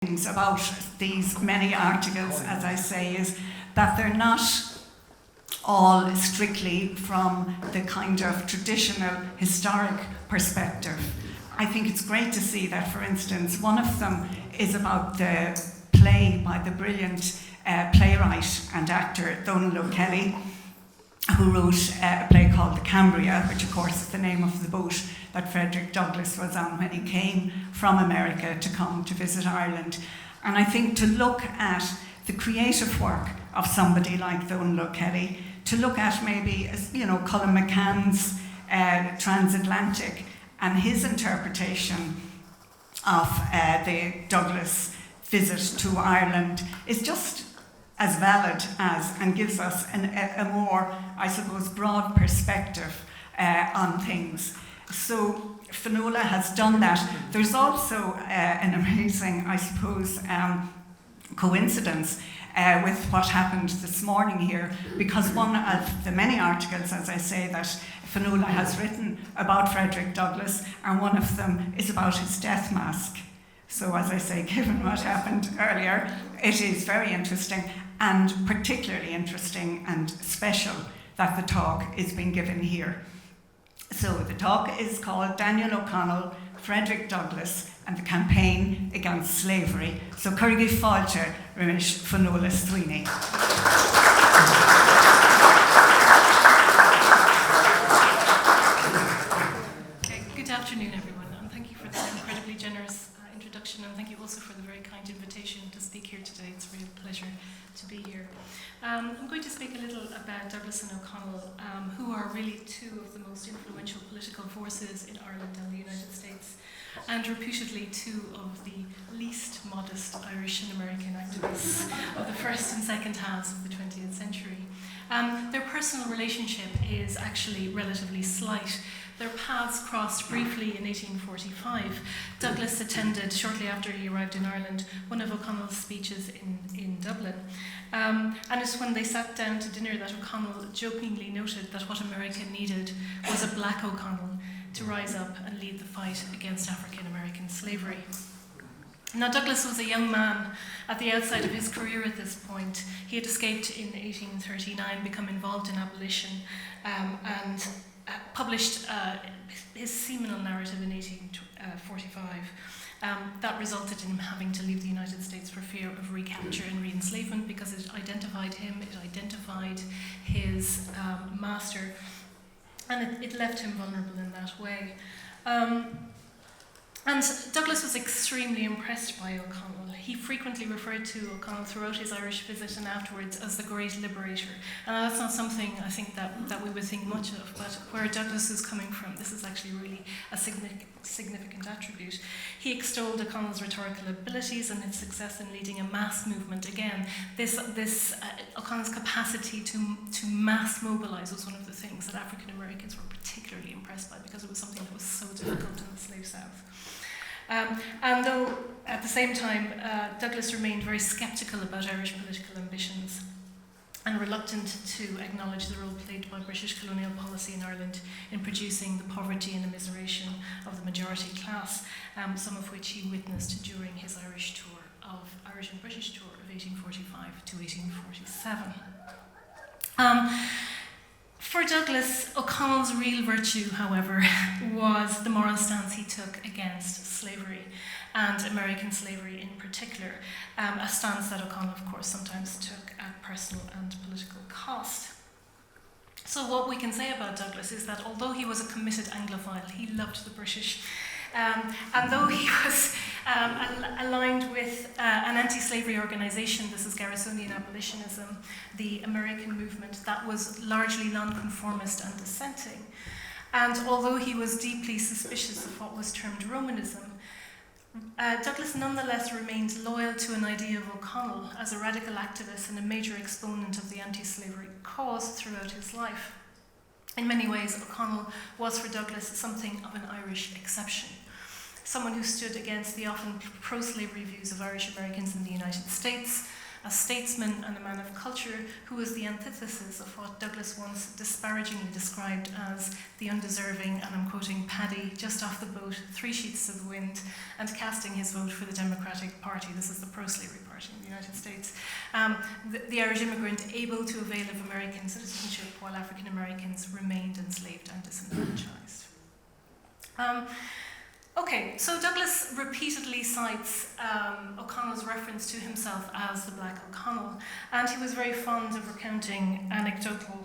things about these many articles, as I say, is that they're not all strictly from the kind of traditional historic perspective. I think it's great to see that, for instance, one of them is about the play by the brilliant playwright and actor Donal O'Kelly, who wrote a play called The Cambria, which of course is the name of the boat that Frederick Douglass was on when he came from America to come to visit Ireland. And I think to look at the creative work of somebody like Donal O'Kelly, to look at maybe, Colin McCann's Transatlantic and his interpretation of the Douglas visit to Ireland is just as valid as, and gives us a more, I suppose, broad perspective on things. So Fionnuala has done that. There's also an amazing, I suppose, coincidence with what happened this morning here, because one of the many articles, as I say, that Fionnuala has written about Frederick Douglass, and one of them is about his death mask. So as I say, given what happened earlier, it is very interesting, and particularly interesting and special that the talk is being given here. So the talk is called Daniel O'Connell, Frederick Douglass and the Campaign Against Slavery. So Currighi Fáilte Rimish Fionnuala Sweeney. Good afternoon, everyone, and thank you for that incredibly generous introduction, and thank you also for the very kind invitation to speak here today. It's a real pleasure to be here. I'm going to speak a little about Douglas and O'Connell, who are really two of the most influential political forces in Ireland and the United States, and reputedly two of the least modest Irish and American activists of the first and second halves of the 20th century. Their personal relationship is actually relatively slight. Their paths crossed briefly in 1845. Douglas attended, shortly after he arrived in Ireland, one of O'Connell's speeches in Dublin. And it's when they sat down to dinner that O'Connell jokingly noted that what America needed was a black O'Connell to rise up and lead the fight against African American slavery. Now, Douglas was a young man at the outset of his career at this point. He had escaped in 1839, become involved in abolition, and published his seminal narrative in 1845. That resulted in him having to leave the United States for fear of recapture and re-enslavement, because it identified him, it identified his master, and it left him vulnerable in that way. And Douglas was extremely impressed by O'Connell. He frequently referred to O'Connell throughout his Irish visit and afterwards as the great liberator. And that's not something I think that we would think much of, but where Douglas is coming from, this is actually really a significant attribute. He extolled O'Connell's rhetorical abilities and his success in leading a mass movement. Again, O'Connell's capacity to mass mobilize was one of the things that African Americans were particularly impressed by, because it was something that was so difficult in the slave South. And though at the same time Douglas remained very sceptical about Irish political ambitions and reluctant to acknowledge the role played by British colonial policy in Ireland in producing the poverty and immiseration of the majority class, some of which he witnessed during his Irish and British tour of 1845 to 1847. For Douglas, O'Connell's real virtue, however, was the moral stance he took against slavery, and American slavery in particular, a stance that O'Connell, of course, sometimes took at personal and political cost. So what we can say about Douglas is that although he was a committed Anglophile, he loved the British. And though he was aligned with an anti-slavery organisation, this is Garrisonian abolitionism, the American movement that was largely non-conformist and dissenting, and although he was deeply suspicious of what was termed Romanism, Douglas nonetheless remained loyal to an idea of O'Connell as a radical activist and a major exponent of the anti-slavery cause throughout his life. In many ways, O'Connell was for Douglas something of an Irish exception, someone who stood against the often pro-slavery views of Irish Americans in the United States, a statesman and a man of culture who was the antithesis of what Douglas once disparagingly described as the undeserving, and I'm quoting, paddy just off the boat, 3 sheets to the wind, and casting his vote for the Democratic Party. This is the pro-slavery party in the United States. The Irish immigrant able to avail of American citizenship while African Americans remained enslaved and disenfranchised. Okay, so Douglas repeatedly cites O'Connell's reference to himself as the Black O'Connell, and he was very fond of recounting anecdotal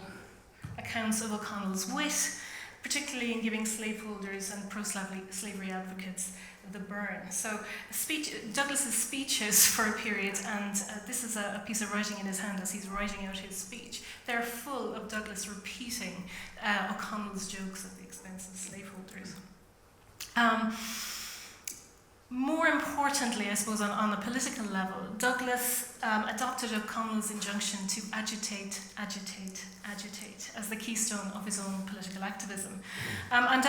accounts of O'Connell's wit, particularly in giving slaveholders and pro-slavery advocates the burn. So Douglas's speeches for a period, and this is a piece of writing in his hand as he's writing out his speech, they're full of Douglas repeating O'Connell's jokes at the expense of slaveholders. More importantly, I suppose, on a political level, Douglas adopted O'Connell's injunction to agitate, agitate, agitate as the keystone of his own political activism. And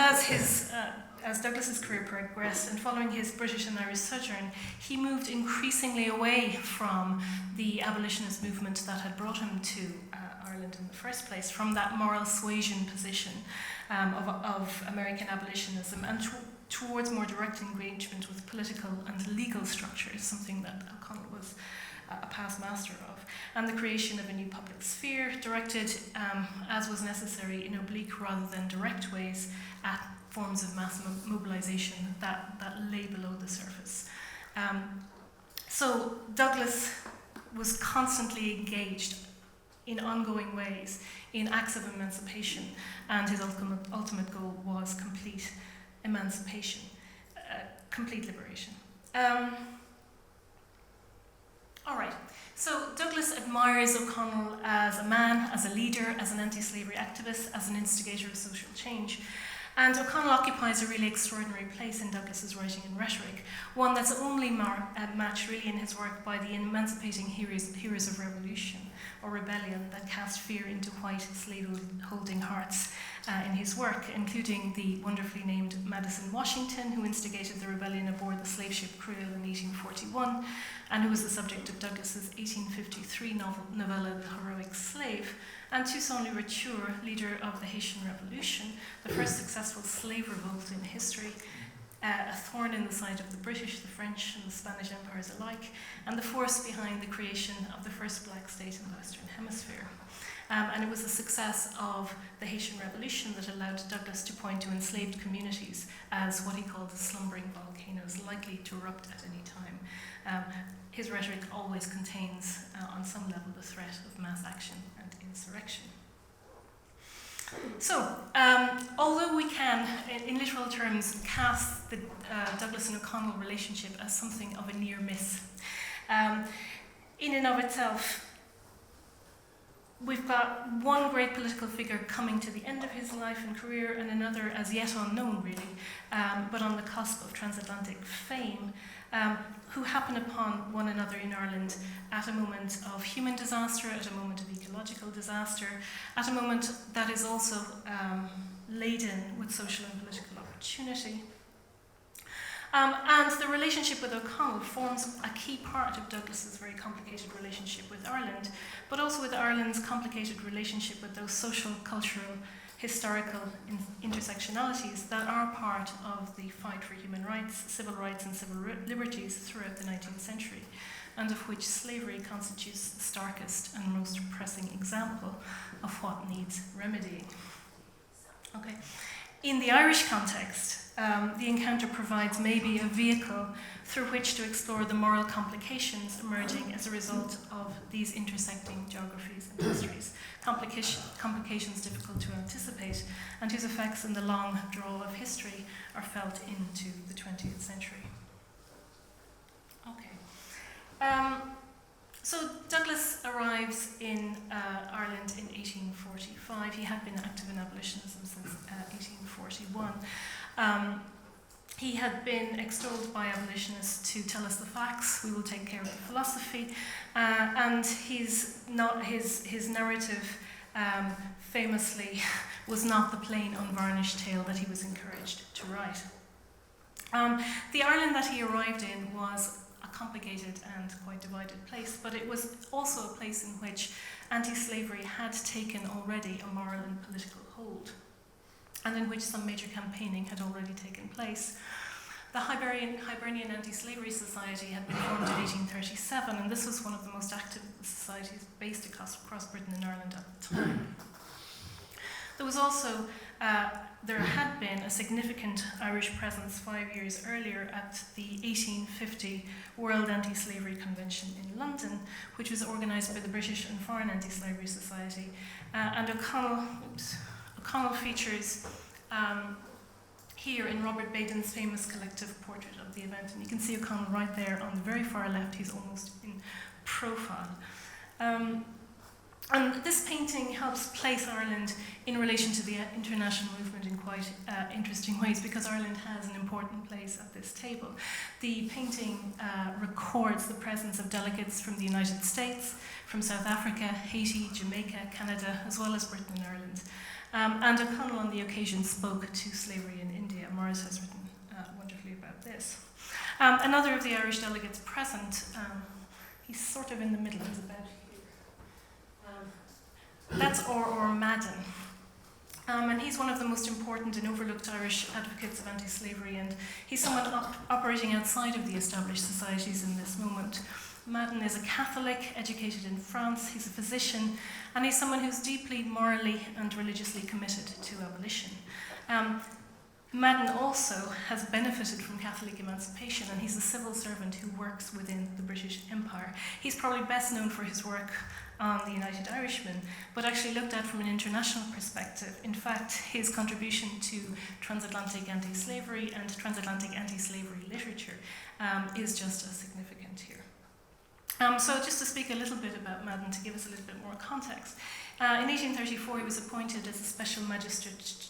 as Douglas's career progressed, and following his British and Irish sojourn, he moved increasingly away from the abolitionist movement that had brought him to Ireland in the first place, from that moral suasion position of American abolitionism, and towards more direct engagement with political and legal structures, something that O'Connell was a past master of, and the creation of a new public sphere directed, as was necessary, in oblique rather than direct ways at forms of mass mobilization that lay below the surface. So Douglas was constantly engaged in ongoing ways in acts of emancipation, and his ultimate goal was complete emancipation, complete liberation. All right, so Douglas admires O'Connell as a man, as a leader, as an anti-slavery activist, as an instigator of social change. And O'Connell occupies a really extraordinary place in Douglas's writing and rhetoric, one that's only matched really in his work by the emancipating heroes of revolution or rebellion that cast fear into white slave-holding hearts in his work, including the wonderfully named Madison Washington, who instigated the rebellion aboard the slave ship Cruel in 1841, and who was the subject of Douglas's 1853 novella The Heroic Slave, and Toussaint Louverture, leader of the Haitian Revolution, the first successful slave revolt in history, a thorn in the side of the British, the French, and the Spanish empires alike, and the force behind the creation of the first black state in the Western Hemisphere. And it was the success of the Haitian Revolution that allowed Douglas to point to enslaved communities as what he called slumbering volcanoes, likely to erupt at any time. His rhetoric always contains, on some level, the threat of mass action and insurrection. So, although we can, in literal terms, cast the Douglas and O'Connell relationship as something of a near miss, in and of itself, we've got one great political figure coming to the end of his life and career, and another as yet unknown, really, but on the cusp of transatlantic fame, who happen upon one another in Ireland at a moment of human disaster, at a moment of ecological disaster, at a moment that is also laden with social and political opportunity. And the relationship with O'Connell forms a key part of Douglas's very complicated relationship with Ireland, but also with Ireland's complicated relationship with those social, cultural, historical intersectionalities that are part of the fight for human rights, civil liberties throughout the 19th century, and of which slavery constitutes the starkest and most pressing example of what needs remedying. Okay. In the Irish context, the encounter provides maybe a vehicle through which to explore the moral complications emerging as a result of these intersecting geographies and histories, complications difficult to anticipate, and whose effects in the long draw of history are felt into the 20th century. Okay. So Douglas arrives in Ireland in 1845. He had been active in abolitionism since 1841. He had been extolled by abolitionists to tell us the facts, we will take care of the philosophy, and his narrative famously was not the plain, unvarnished tale that he was encouraged to write. The Ireland that he arrived in was a complicated and quite divided place, but it was also a place in which anti-slavery had taken already a moral and political hold, and in which some major campaigning had already taken place. The Hibernian Anti-Slavery Society had been formed in 1837, and this was one of the most active societies based across Britain and Ireland at the time. There was also, there had been a significant Irish presence 5 years earlier at the 1850 World Anti-Slavery Convention in London, which was organised by the British and Foreign Anti-Slavery Society. And O'Connell features here in Robert Baden's famous collective portrait of the event. And you can see O'Connell right there on the very far left. He's almost in profile. And this painting helps place Ireland in relation to the international movement in quite interesting ways, because Ireland has an important place at this table. The painting records the presence of delegates from the United States, from South Africa, Haiti, Jamaica, Canada, as well as Britain and Ireland. And O'Connell on the occasion spoke to slavery in India. Morris has written wonderfully about this. Another of the Irish delegates present, he's sort of in the middle, he's about here. That's Or Madden. And he's one of the most important and overlooked Irish advocates of anti-slavery, and he's someone operating outside of the established societies in this moment. Madden is a Catholic, educated in France, he's a physician, and he's someone who's deeply morally and religiously committed to abolition. Madden also has benefited from Catholic emancipation, and he's a civil servant who works within the British Empire. He's probably best known for his work on the United Irishmen, but actually looked at from an international perspective. In fact, his contribution to transatlantic anti-slavery and transatlantic anti-slavery literature is just as significant here. So just to speak a little bit about Madden, to give us a little bit more context. In 1834, he was appointed as a special magistrate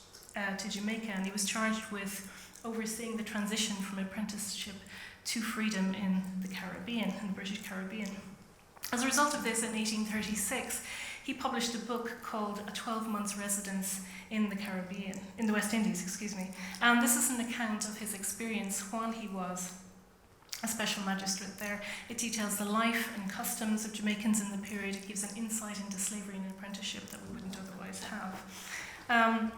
to Jamaica, and he was charged with overseeing the transition from apprenticeship to freedom in the Caribbean, in the British Caribbean. As a result of this, in 1836, he published a book called A 12 Months Residence in the Caribbean, in the West Indies, excuse me. And this is an account of his experience while he was a special magistrate there. It details the life and customs of Jamaicans in the period. It gives an insight into slavery and apprenticeship that we wouldn't otherwise have.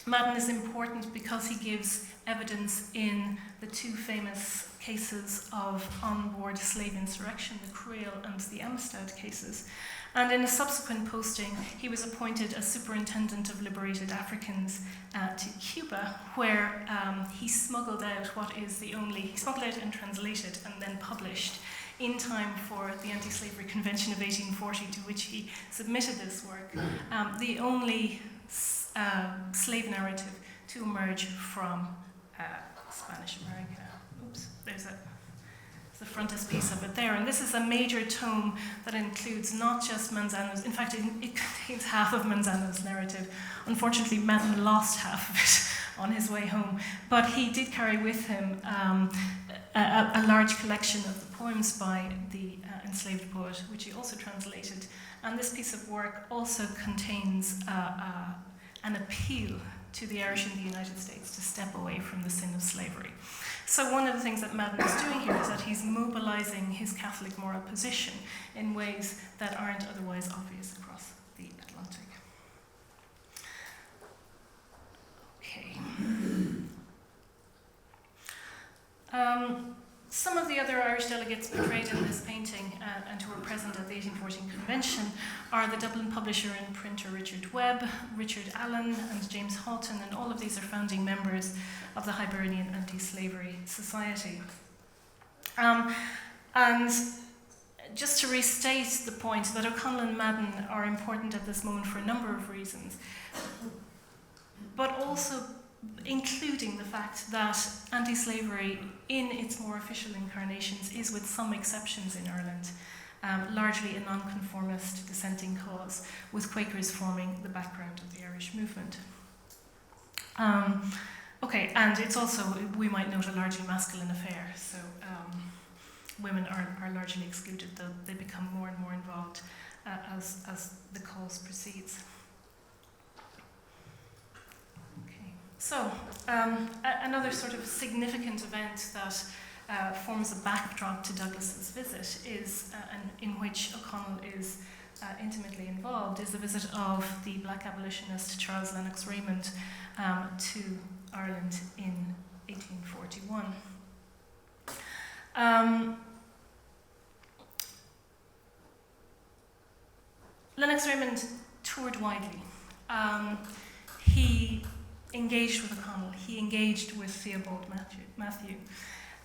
Madden is important because he gives evidence in the two famous cases of on-board slave insurrection, the Creole and the Amistad cases. And in a subsequent posting, he was appointed as Superintendent of Liberated Africans to Cuba, where he smuggled out he smuggled out and translated and then published in time for the Anti-Slavery Convention of 1840, to which he submitted this work, the only slave narrative to emerge from Spanish America. Oops, there's the frontispiece of it there. And this is a major tome that includes not just Manzano's, in fact, it contains half of Manzano's narrative. Unfortunately, Madden lost half of it on his way home, but he did carry with him a large collection of the poems by the enslaved poet, which he also translated. And this piece of work also contains an appeal to the Irish in the United States to step away from the sin of slavery. So one of the things that Madden is doing here is that he's mobilizing his Catholic moral position in ways that aren't otherwise obvious across the Atlantic. Okay. Some of the other Irish delegates portrayed in this painting and who were present at the 1814 convention are the Dublin publisher and printer Richard Webb, Richard Allen, and James Houghton, and all of these are founding members of the Hibernian Anti-Slavery Society. And just to restate the point that O'Connell and Madden are important at this moment for a number of reasons, but also including the fact that anti-slavery in its more official incarnations is, with some exceptions in Ireland, largely a nonconformist dissenting cause, with Quakers forming the background of the Irish movement. Okay, and it's also, we might note, a largely masculine affair, so women are largely excluded, though they become more and more involved as the cause proceeds. So, another sort of significant event that forms a backdrop to Douglas's visit, and in which O'Connell is intimately involved, is the visit of the black abolitionist Charles Lennox Raymond to Ireland in 1841. Lennox Raymond toured widely. He engaged with O'Connell, he engaged with Theobald Matthew,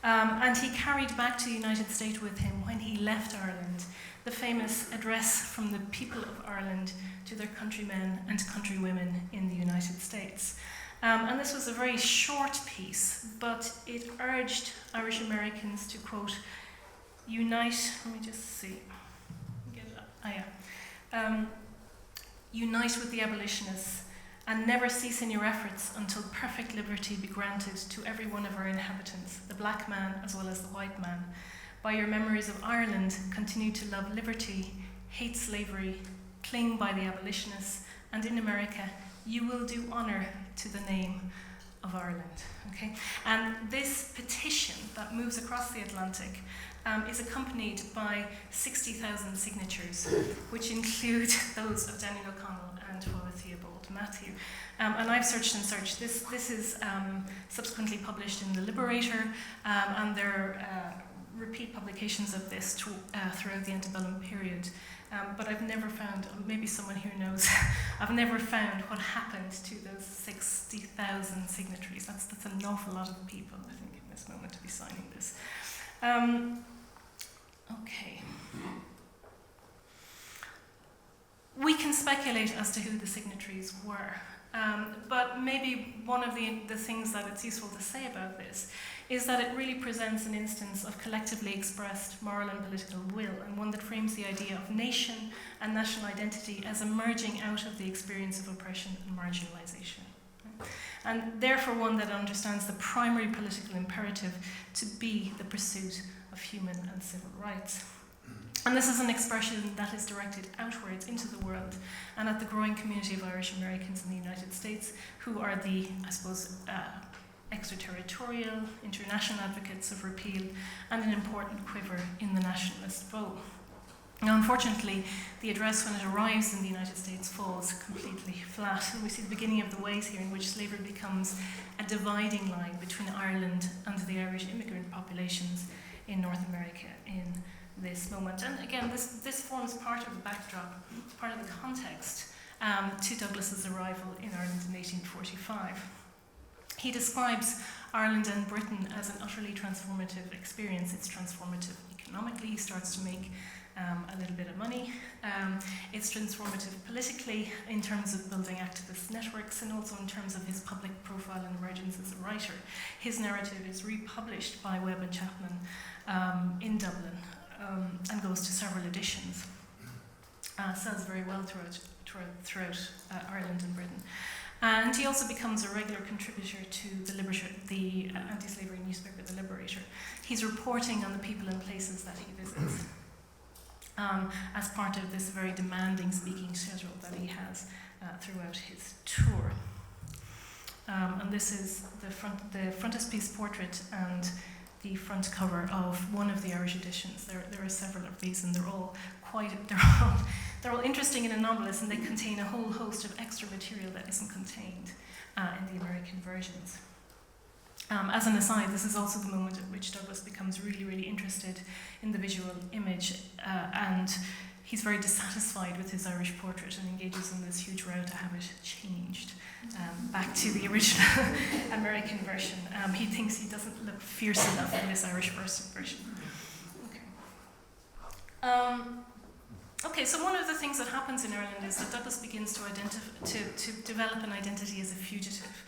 and he carried back to the United States with him, when he left Ireland, the famous address from the people of Ireland to their countrymen and countrywomen in the United States. And this was a very short piece, but it urged Irish Americans to, quote, unite, let me just see, get it up, unite with the abolitionists and never cease in your efforts until perfect liberty be granted to every one of our inhabitants, the black man as well as the white man. By your memories of Ireland, continue to love liberty, hate slavery, cling by the abolitionists, and in America, you will do honour to the name of Ireland. Okay? And this petition that moves across the Atlantic is accompanied by 60,000 signatures, which include those of Daniel O'Connell and Father Theobald Matthew. And I've searched and searched. This is subsequently published in The Liberator, and there are repeat publications of this throughout the antebellum period. But I've never found, maybe someone here knows, I've never found what happened to those 60,000 signatories. That's an awful lot of people, I think, in this moment to be signing this. Okay. We can speculate as to who the signatories were, but maybe one of the things that it's useful to say about this is that it really presents an instance of collectively expressed moral and political will, and one that frames the idea of nation and national identity as emerging out of the experience of oppression and marginalization. And therefore one that understands the primary political imperative to be the pursuit of human and civil rights. And this is an expression that is directed outwards into the world and at the growing community of Irish Americans in the United States, who are the, I suppose, extraterritorial, international advocates of repeal, and an important quiver in the nationalist bow. Now, unfortunately, the address, when it arrives in the United States, falls completely flat, and we see the beginning of the ways here in which slavery becomes a dividing line between Ireland and the Irish immigrant populations in North America in this moment. And again, this forms part of the backdrop, part of the context to Douglas's arrival in Ireland in 1845. He describes Ireland and Britain as an utterly transformative experience. It's transformative economically, he starts to make a little bit of money. It's transformative politically in terms of building activist networks, and also in terms of his public profile and emergence as a writer. His narrative is republished by Webb and Chapman in Dublin and goes to several editions. Sells very well throughout Ireland and Britain. And he also becomes a regular contributor to the anti-slavery newspaper, The Liberator. He's reporting on the people and places that he visits as part of this very demanding speaking schedule that he has throughout his tour. And this is the frontispiece portrait and the front cover of one of the Irish editions. There are several of these, and they're all interesting and anomalous, and they contain a whole host of extra material that isn't contained in the American versions. As an aside, this is also the moment at which Douglas becomes really, really interested in the visual image, and he's very dissatisfied with his Irish portrait and engages in this huge row to have it changed back to the original American version. He thinks he doesn't look fierce enough in this Irish version. Okay, so one of the things that happens in Ireland is that Douglas begins to develop an identity as a fugitive.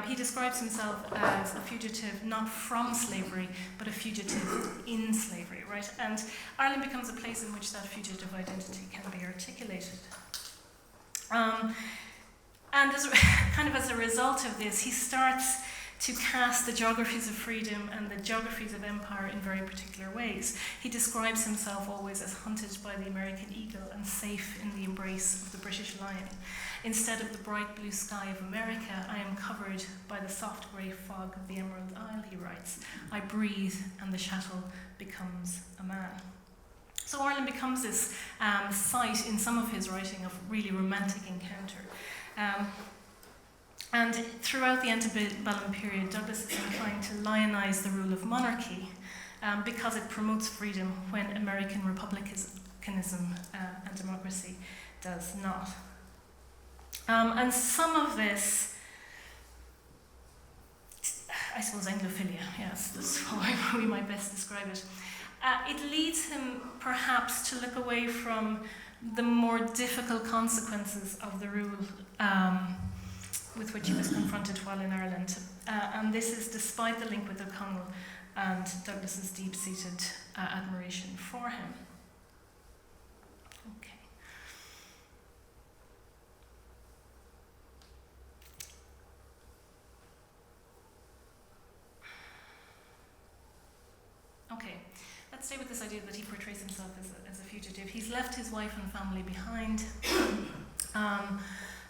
He describes himself as a fugitive not from slavery, but a fugitive in slavery, right? And Ireland becomes a place in which that fugitive identity can be articulated. And as a result of this, he starts to cast the geographies of freedom and the geographies of empire in very particular ways. He describes himself always as hunted by the American eagle and safe in the embrace of the British lion. Instead of the bright blue sky of America, I am covered by the soft grey fog of the Emerald Isle, he writes. I breathe and the chattel becomes a man. So Ireland becomes this site in some of his writing of really romantic encounter. And throughout the antebellum period, Douglas is inclined to lionize the rule of monarchy because it promotes freedom when American republicanism and democracy does not. And some of this, I suppose Anglophilia, yes, that's how we might best describe it. It leads him perhaps to look away from the more difficult consequences of the rule with which he was confronted while in Ireland. And this is despite the link with O'Connell and Douglas's deep-seated admiration for him. Okay. Okay, let's stay with this idea that he portrays himself as a fugitive. He's left his wife and family behind,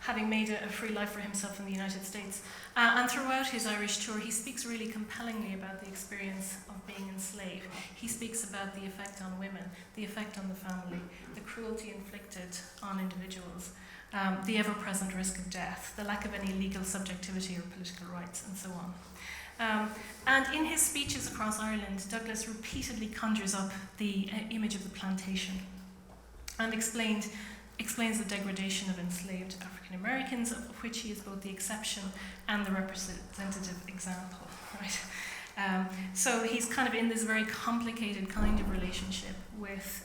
having made a free life for himself in the United States. And throughout his Irish tour, he speaks really compellingly about the experience of being enslaved. He speaks about the effect on women, the effect on the family, the cruelty inflicted on individuals, the ever-present risk of death, the lack of any legal subjectivity or political rights, and so on. And in his speeches across Ireland, Douglas repeatedly conjures up the image of the plantation and explains the degradation of enslaved African Americans, of which he is both the exception and the representative example. Right? So he's kind of in this very complicated kind of relationship with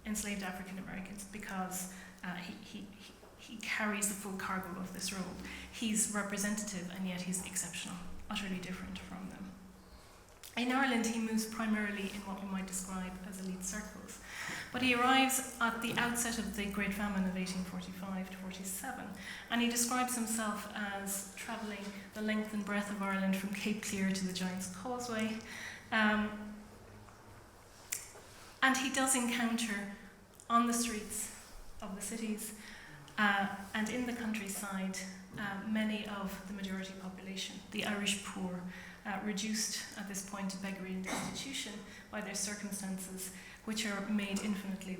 enslaved African Americans because he carries the full cargo of this role. He's representative and yet he's exceptional, utterly different from them. In Ireland, he moves primarily in what we might describe as elite circles. But he arrives at the outset of the Great Famine of 1845 to 47, and he describes himself as travelling the length and breadth of Ireland from Cape Clear to the Giant's Causeway. And he does encounter on the streets of the cities and in the countryside many of the majority population, the Irish poor, reduced at this point to beggary and destitution by their circumstances, which are made infinitely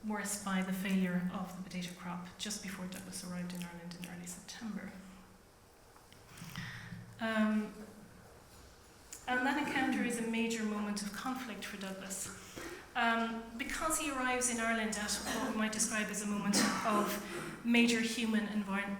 worse by the failure of the potato crop just before Douglas arrived in Ireland in early September. And that encounter is a major moment of conflict for Douglas. Because he arrives in Ireland at what we might describe as a moment of major human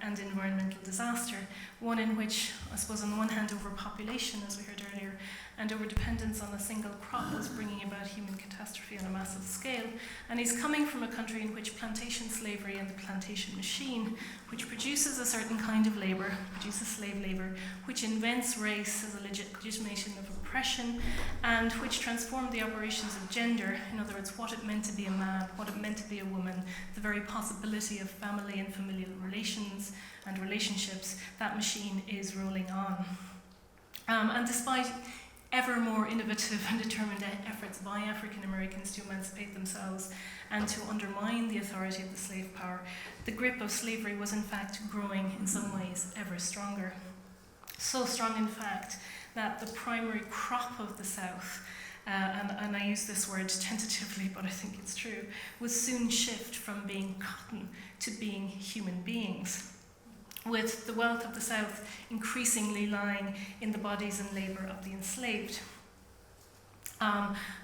and environmental disaster, one in which, I suppose, on the one hand, overpopulation, as we heard earlier, and overdependence on a single crop was bringing about human catastrophe on a massive scale. And he's coming from a country in which plantation slavery and the plantation machine, which produces a certain kind of labour, produces slave labour, which invents race as a legitimation of oppression, and which transformed the operations of gender, in other words, what it meant to be a man, what it meant to be a woman, the very possibility of family and familial relations and relationships, that machine is rolling on. And despite ever more innovative and determined efforts by African Americans to emancipate themselves and to undermine the authority of the slave power, the grip of slavery was in fact growing in some ways ever stronger. So strong, in fact, that the primary crop of the South, and I use this word tentatively, but I think it's true, would soon shift from being cotton to being human beings, with the wealth of the South increasingly lying in the bodies and labour of the enslaved.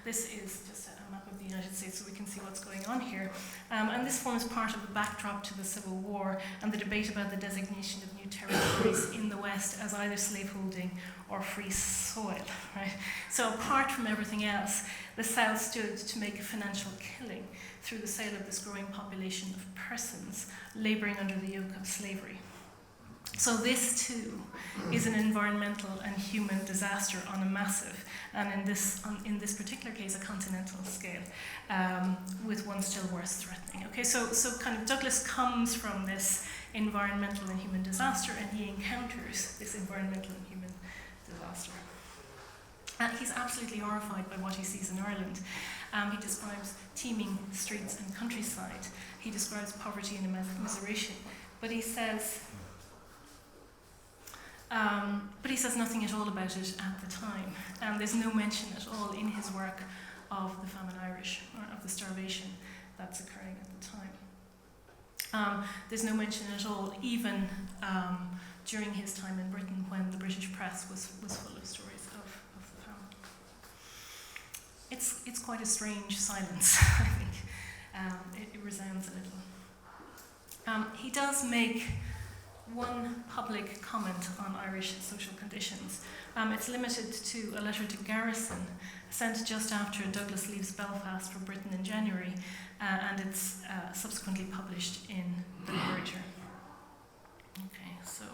This is just a map of the United States so we can see what's going on here. And this forms part of the backdrop to the Civil War and the debate about the designation of new territories in the West as either slaveholding or free soil. Right? So apart from everything else, the South stood to make a financial killing through the sale of this growing population of persons labouring under the yoke of slavery. So this too is an environmental and human disaster on a massive, and in this particular case, a continental scale, with one still worse threatening. Okay, so kind of Douglas comes from this environmental and human disaster, and he encounters this environmental and human disaster. And he's absolutely horrified by what he sees in Ireland. He describes teeming streets and countryside. He describes poverty and immiseration. But he says nothing at all about it at the time. There's no mention at all in his work of the famine Irish, or of the starvation that's occurring at the time. There's no mention at all, even during his time in Britain, when the British press was full of stories of the famine. It's quite a strange silence, I think. It resounds a little. He does make one public comment on Irish social conditions. It's limited to a letter to Garrison, sent just after Douglas leaves Belfast for Britain in January, and it's subsequently published in The Liberator. Okay, so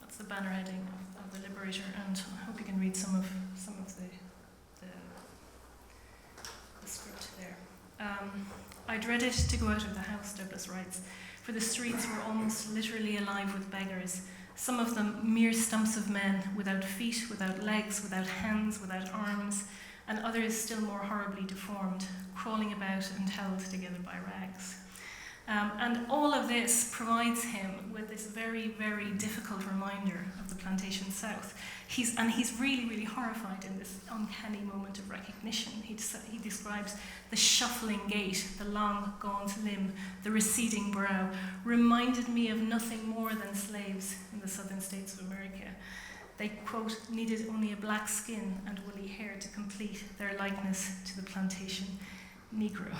that's the banner heading of The Liberator, and I hope you can read some of the script there. I dreaded to go out of the house, Douglas writes, for the streets were almost literally alive with beggars, some of them mere stumps of men, without feet, without legs, without hands, without arms, and others still more horribly deformed, crawling about and held together by rags. And all of this provides him with this very, very difficult reminder of the plantation south. He's really, really horrified in this uncanny moment of recognition. He describes the shuffling gait, the long, gaunt limb, the receding brow, reminded me of nothing more than slaves in the southern states of America. They, quote, needed only a black skin and woolly hair to complete their likeness to the plantation Negro.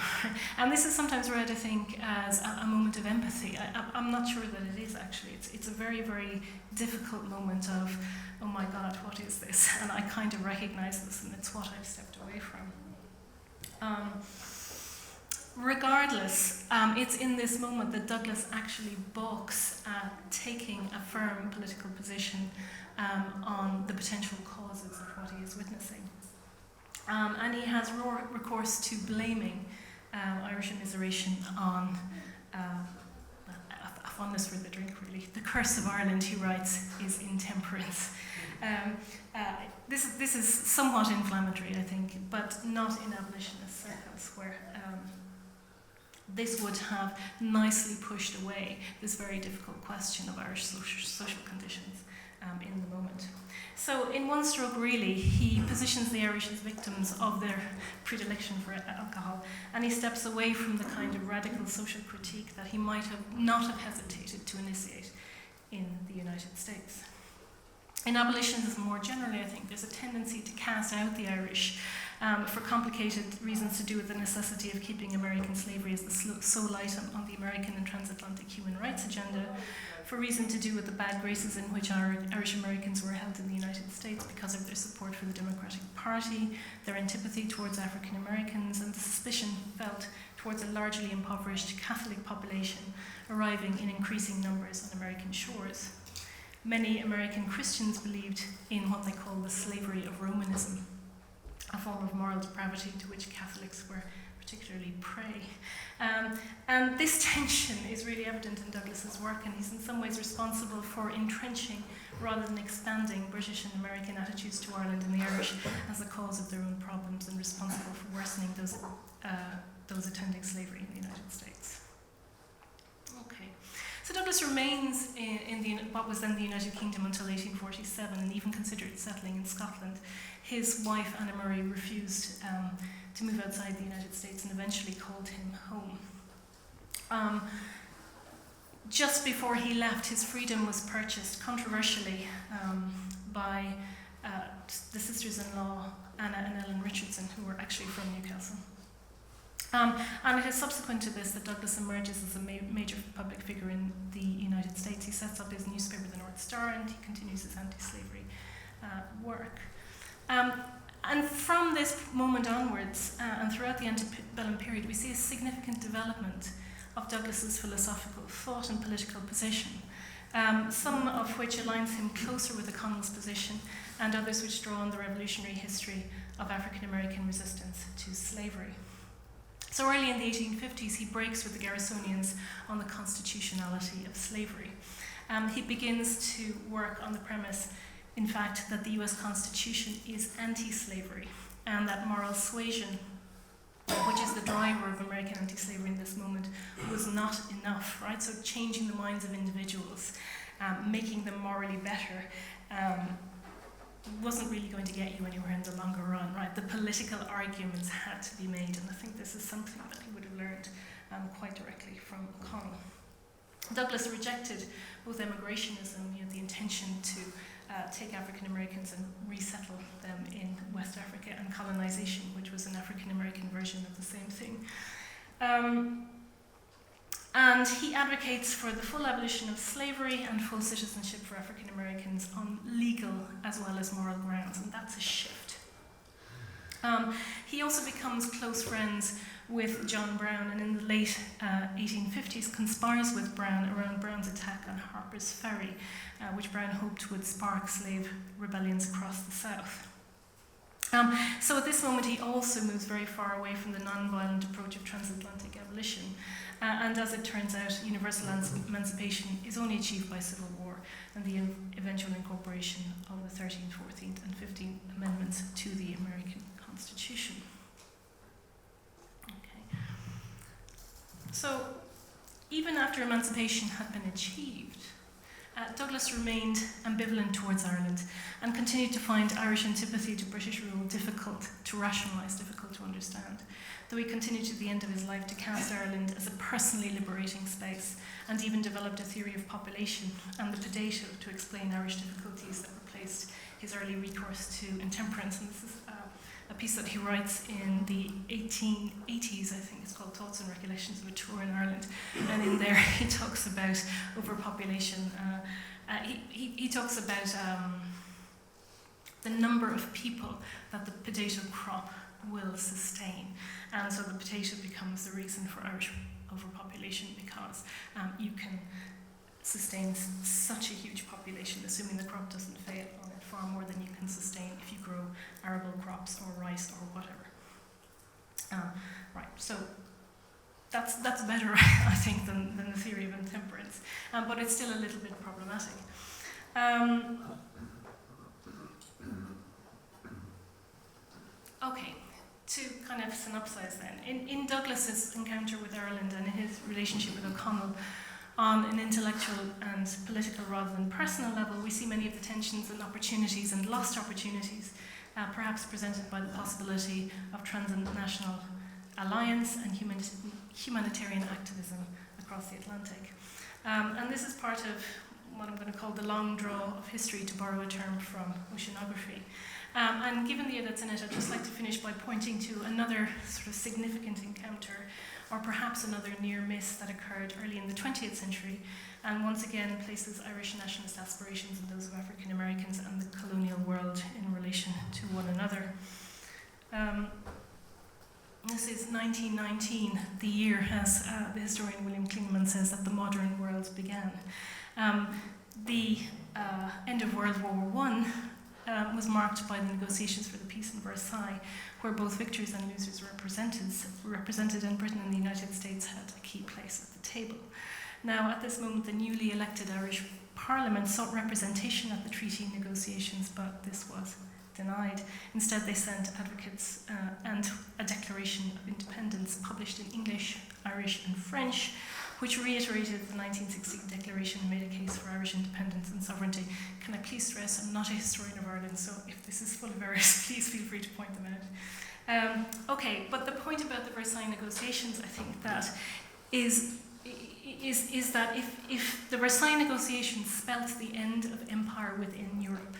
And this is sometimes read, I think, as a moment of empathy. I'm not sure that it is, actually. It's a very, very difficult moment of, oh my God, what is this? And I kind of recognize this, and it's what I've stepped away from. Regardless, it's in this moment that Douglas actually balks at taking a firm political position on the potential causes of what he is witnessing. And he has recourse to blaming Irish immiseration on a fondness for the drink, really. The curse of Ireland, he writes, is intemperance. This is somewhat inflammatory, I think, but not in abolitionist circles, where this would have nicely pushed away this very difficult question of Irish social conditions in the moment. So in one stroke, really, he positions the Irish as victims of their predilection for alcohol, and he steps away from the kind of radical social critique that he might not have hesitated to initiate in the United States. In abolitionism more generally, I think there's a tendency to cast out the Irish for complicated reasons to do with the necessity of keeping American slavery as the sole item on the American and transatlantic human rights agenda, for reason to do with the bad graces in which Irish Americans were held in the United States because of their support for the Democratic Party, their antipathy towards African Americans, and the suspicion felt towards a largely impoverished Catholic population arriving in increasing numbers on American shores. Many American Christians believed in what they call the slavery of Romanism, a form of moral depravity to which Catholics were particularly prey. And this tension is really evident in Douglas's work, and he's in some ways responsible for entrenching rather than expanding British and American attitudes to Ireland and the Irish as the cause of their own problems, and responsible for worsening those attending slavery in the United States. Okay. So Douglas remains in what was then the United Kingdom until 1847, and even considered settling in Scotland. His wife, Anna Murray, refused to move outside the United States and eventually called him home. Just before he left, his freedom was purchased, controversially, by the sisters-in-law, Anna and Ellen Richardson, who were actually from Newcastle. And it is subsequent to this that Douglas emerges as a major public figure in the United States. He sets up his newspaper, The North Star, and he continues his anti-slavery work. And from this moment onwards, and throughout the antebellum period, we see a significant development of Douglas's philosophical thought and political position, some of which aligns him closer with O'Connell's position, and others which draw on the revolutionary history of African American resistance to slavery. So early in the 1850s, he breaks with the Garrisonians on the constitutionality of slavery. He begins to work on the premise, in fact, that the US Constitution is anti-slavery, and that moral suasion, which is the driver of American anti-slavery in this moment, was not enough, right? So changing the minds of individuals, making them morally better, wasn't really going to get you anywhere in the longer run, right? The political arguments had to be made, and I think this is something that he would have learned quite directly from O'Connell. Douglas rejected both emigrationism, the intention to take African Americans and resettle them in West Africa, and colonization, which was an African American version of the same thing. And he advocates for the full abolition of slavery and full citizenship for African Americans on legal as well as moral grounds, and that's a shift. He also becomes close friends with John Brown, and in the late 1850s conspires with Brown around Brown's attack on Harper's Ferry, which Brown hoped would spark slave rebellions across the South. So at this moment he also moves very far away from the non-violent approach of transatlantic abolition, and as it turns out, universal emancipation is only achieved by civil war and the eventual incorporation of the 13th, 14th and 15th Amendments to the American Constitution. Okay. So even after emancipation had been achieved, Douglas remained ambivalent towards Ireland and continued to find Irish antipathy to British rule difficult to rationalise, difficult to understand, though he continued to the end of his life to cast Ireland as a personally liberating space, and even developed a theory of population and the potato to explain Irish difficulties that replaced his early recourse to intemperance. And this is a piece that he writes in the 1880s, I think it's called Thoughts and Recollections of a Tour in Ireland, and in there he talks about overpopulation. He talks about the number of people that the potato crop will sustain, and so the potato becomes the reason for Irish overpopulation, because you can sustain such a huge population, assuming the crop doesn't fail on it, far more than you can sustain if you grow arable crops or rice or whatever. Right, so that's better, I think, than the theory of intemperance, but it's still a little bit problematic. Okay, to kind of synopsize then, in Douglas's encounter with Ireland and in his relationship with O'Connell, on an intellectual and political rather than personal level, we see many of the tensions and opportunities and lost opportunities, perhaps presented by the possibility of transnational alliance and humanitarian activism across the Atlantic. And this is part of what I'm going to call the long draw of history, to borrow a term from oceanography. And given the year that's in it, I'd just like to finish by pointing to another sort of significant encounter, or perhaps another near miss that occurred early in the 20th century, and once again places Irish nationalist aspirations and those of African Americans and the colonial world in relation to one another. This is 1919, the year, as the historian William Klingman says, that the modern world began. The end of World War I was marked by the negotiations for the peace in Versailles, where both victors and losers were represented, and Britain and the United States had a key place at the table. Now, at this moment, the newly elected Irish Parliament sought representation at the treaty negotiations, but this was denied. Instead, they sent advocates and a Declaration of Independence published in English, Irish, and French, which reiterated the 1960 Declaration and made a case for Irish independence and sovereignty. Can I please stress I'm not a historian of Ireland, so if this is full of errors, please feel free to point them out. Okay, but the point about the Versailles negotiations, I think, that is that if the Versailles negotiations spelt the end of empire within Europe,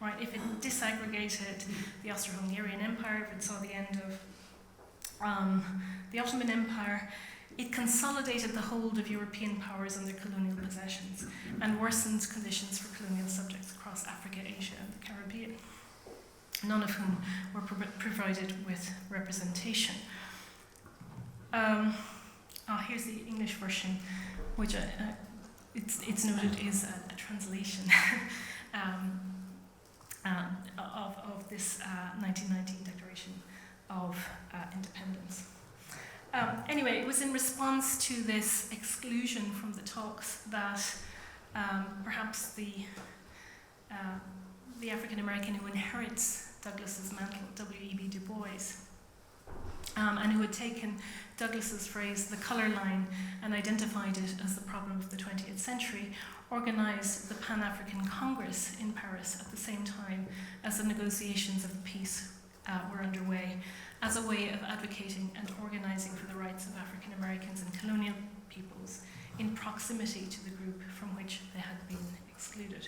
right? If it disaggregated the Austro-Hungarian Empire, if it saw the end of the Ottoman Empire, it consolidated the hold of European powers on their colonial possessions and worsened conditions for colonial subjects across Africa, Asia, and the Caribbean, none of whom were provided with representation. Here's the English version, which it's noted is a translation of this 1919 Declaration of Independence. Anyway, it was in response to this exclusion from the talks that perhaps the African American who inherits Douglas's mantle, W.E.B. Du Bois, and who had taken Douglas's phrase, the colour line, and identified it as the problem of the 20th century, organised the Pan-African Congress in Paris at the same time as the negotiations of peace were underway, as a way of advocating and organising for the rights of African Americans and colonial peoples in proximity to the group from which they had been excluded.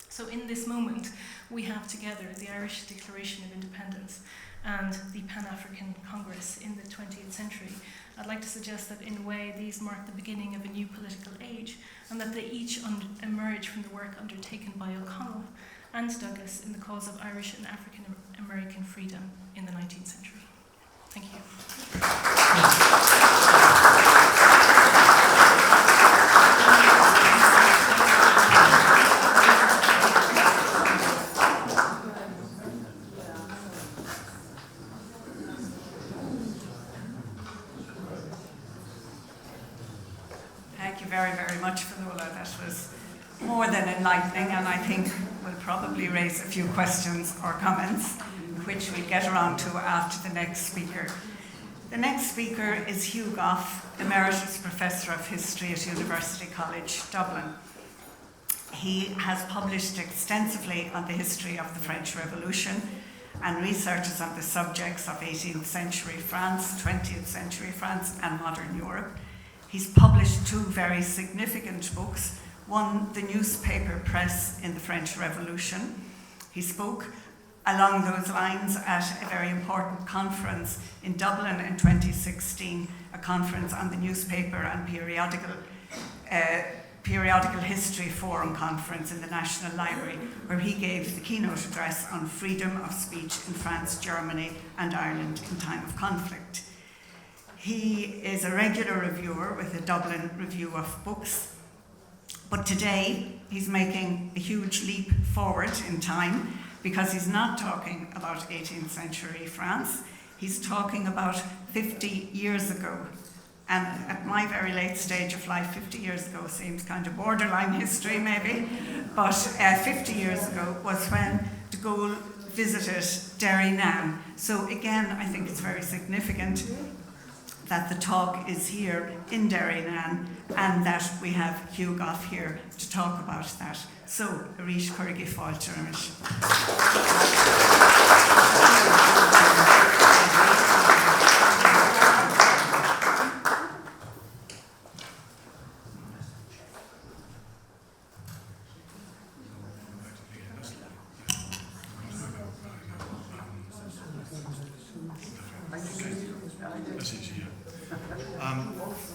So in this moment, we have together the Irish Declaration of Independence and the Pan-African Congress in the 20th century. I'd like to suggest that in a way these mark the beginning of a new political age, and that they each emerge from the work undertaken by O'Connell and Douglas in the cause of Irish and African American freedom in the 19th century. Thank you. Thank you very, very much, Fionnuala. That was more than enlightening, and I think will probably raise a few questions or comments, which we'll get around to after the next speaker. The next speaker is Hugh Goff, Emeritus Professor of History at University College Dublin. He has published extensively on the history of the French Revolution and researches on the subjects of 18th century France, 20th century France, and modern Europe. He's published two very significant books. One, The Newspaper Press in the French Revolution. He spoke along those lines at a very important conference in Dublin in 2016, a conference on the newspaper and periodical history forum conference in the National Library, where he gave the keynote address on freedom of speech in France, Germany, and Ireland in time of conflict. He is a regular reviewer with the Dublin Review of Books, but today he's making a huge leap forward in time, because he's not talking about 18th century France, he's talking about 50 years ago. And at my very late stage of life, 50 years ago seems kind of borderline history maybe, but 50 years ago was when de Gaulle visited Derry-Nan. So again, I think it's very significant that the talk is here in Derry-Nan and that we have Hugh Goff here to talk about that. So, Arish Kurgi Fáilte.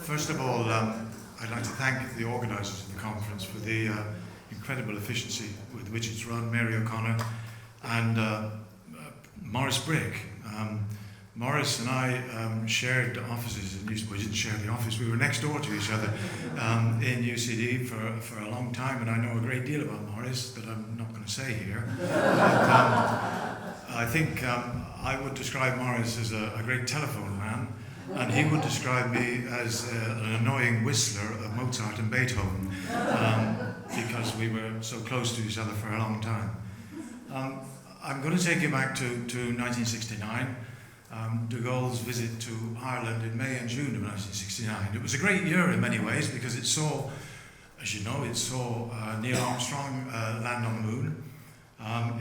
First of all, I'd like to thank the organisers of the conference for the incredible efficiency with which it's run, Mary O'Connor and Maurice Brick. Maurice and I shared offices in UCD. We didn't share the office, we were next door to each other in UCD for a long time, and I know a great deal about Maurice that I'm not going to say here. I think I would describe Maurice as a great telephone man, and he would describe me as an annoying whistler of Mozart and Beethoven, because we were so close to each other for a long time. I'm going to take you back to 1969, de Gaulle's visit to Ireland in May and June of 1969. It was a great year in many ways because it saw, as you know, it saw Neil Armstrong land on the moon.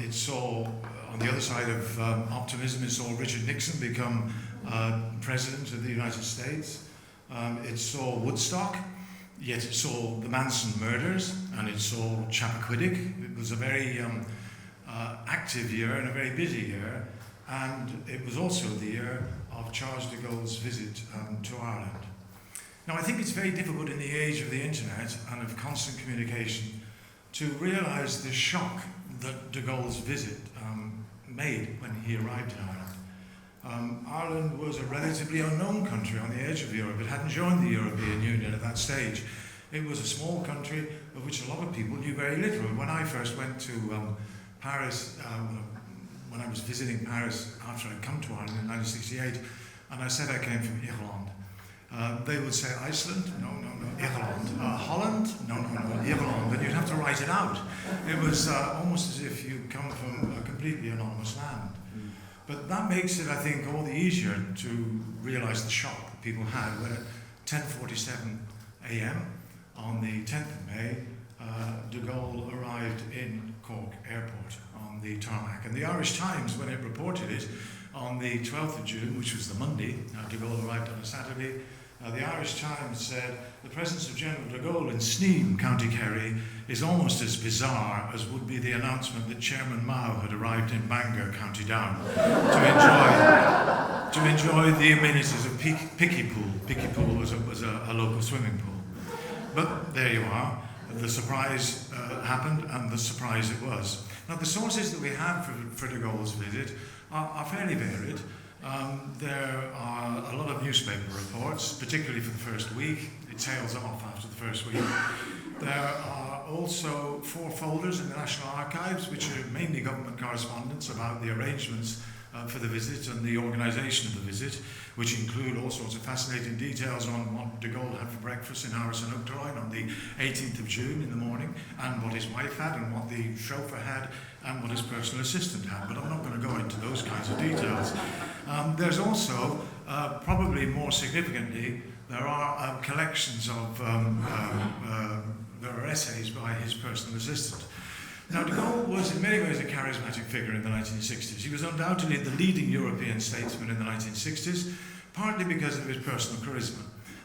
It saw, on the other side of optimism, it saw Richard Nixon become President of the United States. It saw Woodstock, yet it saw the Manson murders, and it saw Chappaquiddick. It was a very active year and a very busy year, and it was also the year of Charles de Gaulle's visit to Ireland. Now, I think it's very difficult in the age of the internet and of constant communication to realise the shock that de Gaulle's visit made when he arrived in Ireland. Ireland was a relatively unknown country on the edge of Europe. It hadn't joined the European Union at that stage. It was a small country of which a lot of people knew very little. When I first went to Paris, when I was visiting Paris after I'd come to Ireland in 1968, and I said I came from Ireland, they would say Iceland, no, Ireland. Holland, no, Ireland, and you'd have to write it out. It was almost as if you come from a completely anonymous land. But that makes it, I think, all the easier to realise the shock that people had when at 10:47 a.m. on the 10th of May, de Gaulle arrived in Cork Airport on the tarmac. And the Irish Times, when it reported it on the 12th of June, which was the Monday, de Gaulle arrived on a Saturday, the Irish Times said, the presence of General de Gaulle in Sneem, County Kerry, is almost as bizarre as would be the announcement that Chairman Mao had arrived in Bangor, County Down, to enjoy the amenities of Picky Pool. Picky Pool was a local swimming pool. But there you are. The surprise happened, and the surprise it was. Now, the sources that we have for de Gaulle's visit are fairly varied. There are a lot of newspaper reports, particularly for the first week. It tails off after the first week. There are also 4 folders in the National Archives, which are mainly government correspondence about the arrangements for the visit and the organisation of the visit, which include all sorts of fascinating details on what de Gaulle had for breakfast in Harrison Oaktroyd on the 18th of June in the morning, and what his wife had, and what the chauffeur had, and what his personal assistant had. But I'm not going to go into those kinds of details. There's also, probably more significantly, there are collections of, there are essays by his personal assistant. Now, de Gaulle was in many ways a charismatic figure in the 1960s. He was undoubtedly the leading European statesman in the 1960s, partly because of his personal charisma.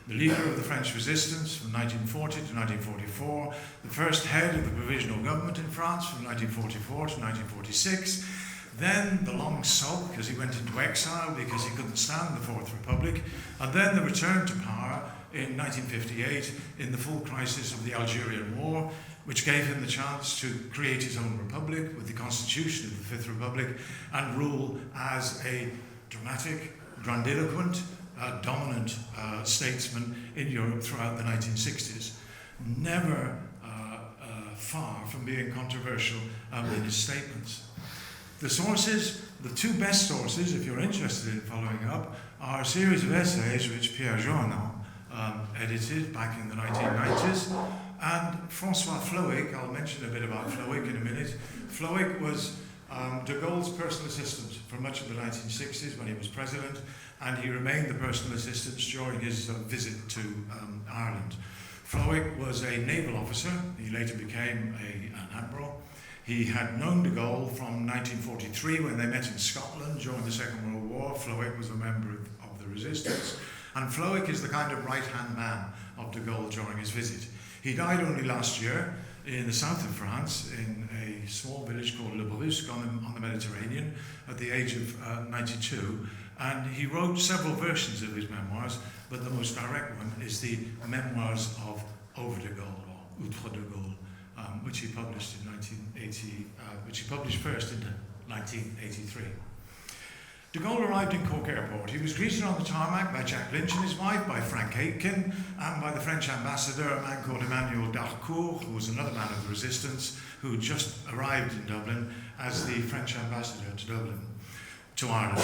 The leader of the French resistance from 1940 to 1944, the first head of the provisional government in France from 1944 to 1946, then the long sulk as he went into exile because he couldn't stand the Fourth Republic, and then the return to power in 1958 in the full crisis of the Algerian War, which gave him the chance to create his own republic with the constitution of the Fifth Republic and rule as a dramatic, grandiloquent, dominant statesman in Europe throughout the 1960s. Never far from being controversial in his statements. The sources, the 2 best sources, if you're interested in following up, are a series of essays which Pierre Joannon edited back in the 1990s, and François Flowick. I'll mention a bit about Flowick in a minute. Flowick was de Gaulle's personal assistant for much of the 1960s when he was president, and he remained the personal assistant during his visit to Ireland. Flowick was a naval officer. He later became an admiral. He had known de Gaulle from 1943 when they met in Scotland during the Second World War. Flowick was a member of the resistance. And Flowick is the kind of right-hand man of de Gaulle during his visit. He died only last year in the south of France in a small village called Le Brusque on the Mediterranean at the age of 92. And he wrote several versions of his memoirs, but the most direct one is the Memoirs of Over de Gaulle, or Outre de Gaulle, which he published in 1980, which he published first in 1983. De Gaulle arrived in Cork Airport. He was greeted on the tarmac by Jack Lynch and his wife, by Frank Aitken, and by the French ambassador, a man called Emmanuel Darcourt, who was another man of the resistance, who just arrived in Dublin as the French ambassador to Ireland.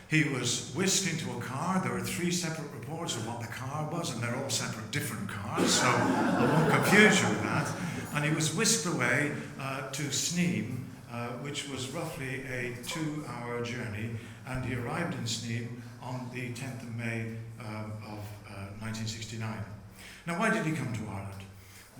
He was whisked into a car. There are 3 separate reports of what the car was, and they're all separate, different cars, so I won't confuse you with that. And he was whisked away to Sneem, which was roughly a 2-hour journey, and he arrived in Sneem on the 10th of May of 1969. Now, why did he come to Ireland?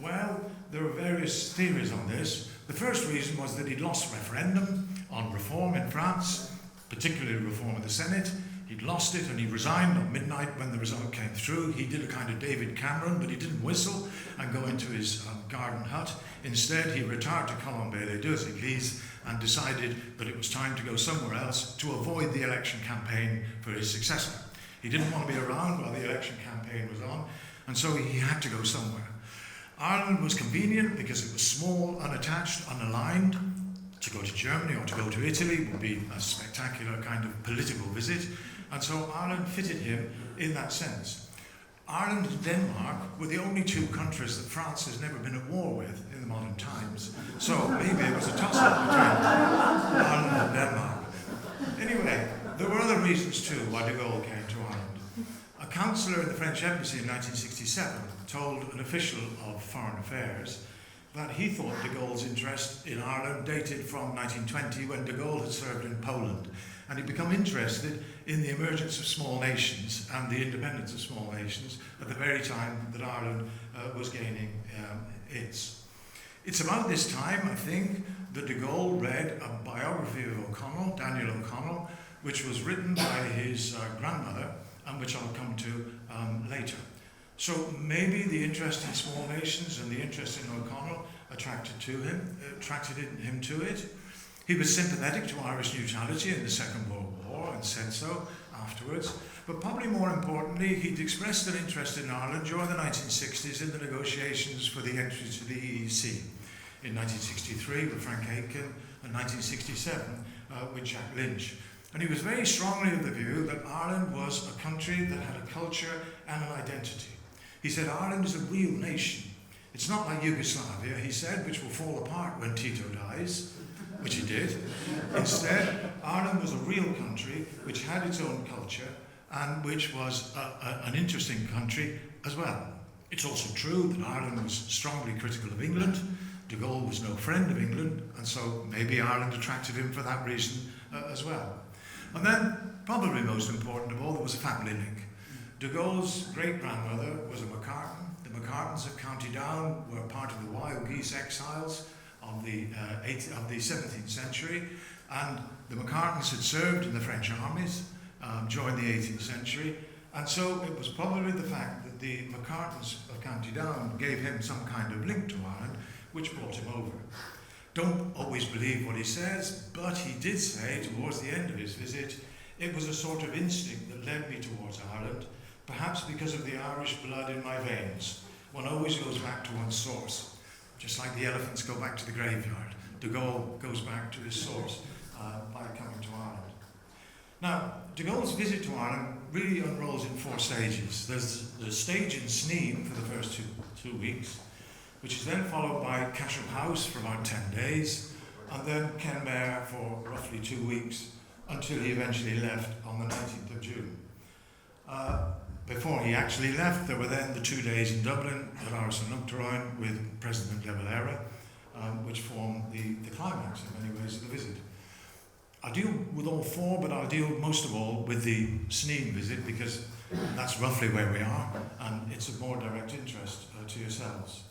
Well, there are various theories on this. The first reason was that he'd lost referendum on reform in France, particularly reform of the Senate. He'd lost it and he resigned at midnight when the result came through. He did a kind of David Cameron, but he didn't whistle and go into his garden hut. Instead, he retired to Colombey-les-Deux-Églises and decided that it was time to go somewhere else to avoid the election campaign for his successor. He didn't want to be around while the election campaign was on, and so he had to go somewhere. Ireland was convenient because it was small, unattached, unaligned. To go to Germany or to go to Italy would be a spectacular kind of political visit, and so Ireland fitted him in that sense. Ireland and Denmark were the only 2 countries that France has never been at war with in the modern times, so maybe it was a toss-up between Ireland and Denmark. Anyway, There were other reasons too why de Gaulle came to Ireland. A councillor in the French embassy in 1967 told an official of Foreign Affairs that he thought de Gaulle's interest in Ireland dated from 1920, when de Gaulle had served in Poland, and he'd become interested in the emergence of small nations and the independence of small nations at the very time that Ireland was gaining its. It's about this time, I think, that de Gaulle read a biography of O'Connell, Daniel O'Connell, which was written by his grandmother, and which I'll come to later. So maybe the interest in small nations and the interest in O'Connell attracted him to it. He was sympathetic to Irish neutrality in the Second World War and said so afterwards. But probably more importantly, he'd expressed an interest in Ireland during the 1960s in the negotiations for the entry to the EEC. In 1963 with Frank Aitken, and 1967 with Jack Lynch. And he was very strongly of the view that Ireland was a country that had a culture and an identity. He said Ireland is a real nation. It's not like Yugoslavia, he said, which will fall apart when Tito dies, which he did. Instead, Ireland was a real country which had its own culture and which was an interesting country as well. It's also true that Ireland was strongly critical of England. De Gaulle was no friend of England, and so maybe Ireland attracted him for that reason as well. And then, probably most important of all, there was a family link. De Gaulle's great-grandmother was a MacCartan. The MacCartans of County Down were part of the wild geese exiles of the 17th century, and the MacCartans had served in the French armies during the 18th century, and so it was probably the fact that the MacCartans of County Down gave him some kind of link to Ireland which brought him over. Don't always believe what he says, but he did say towards the end of his visit, it was a sort of instinct that led me towards Ireland, perhaps because of the Irish blood in my veins. One always goes back to one's source, just like the elephants go back to the graveyard. De Gaulle goes back to his source by coming to Ireland. Now, de Gaulle's visit to Ireland really unrolls in 4 stages. There's the stage in Sneem for the first two weeks, which is then followed by Cashel House for about 10 days, and then Kenmare for roughly 2 weeks, until he eventually left on the 19th of June. Before he actually left, there were then the 2 days in Dublin at Áras an Uachtaráin with President De Valera, which formed the climax in many ways of the visit. I'll deal with all 4, but I'll deal most of all with the Sneem visit, because that's roughly where we are, and it's of more direct interest to yourselves.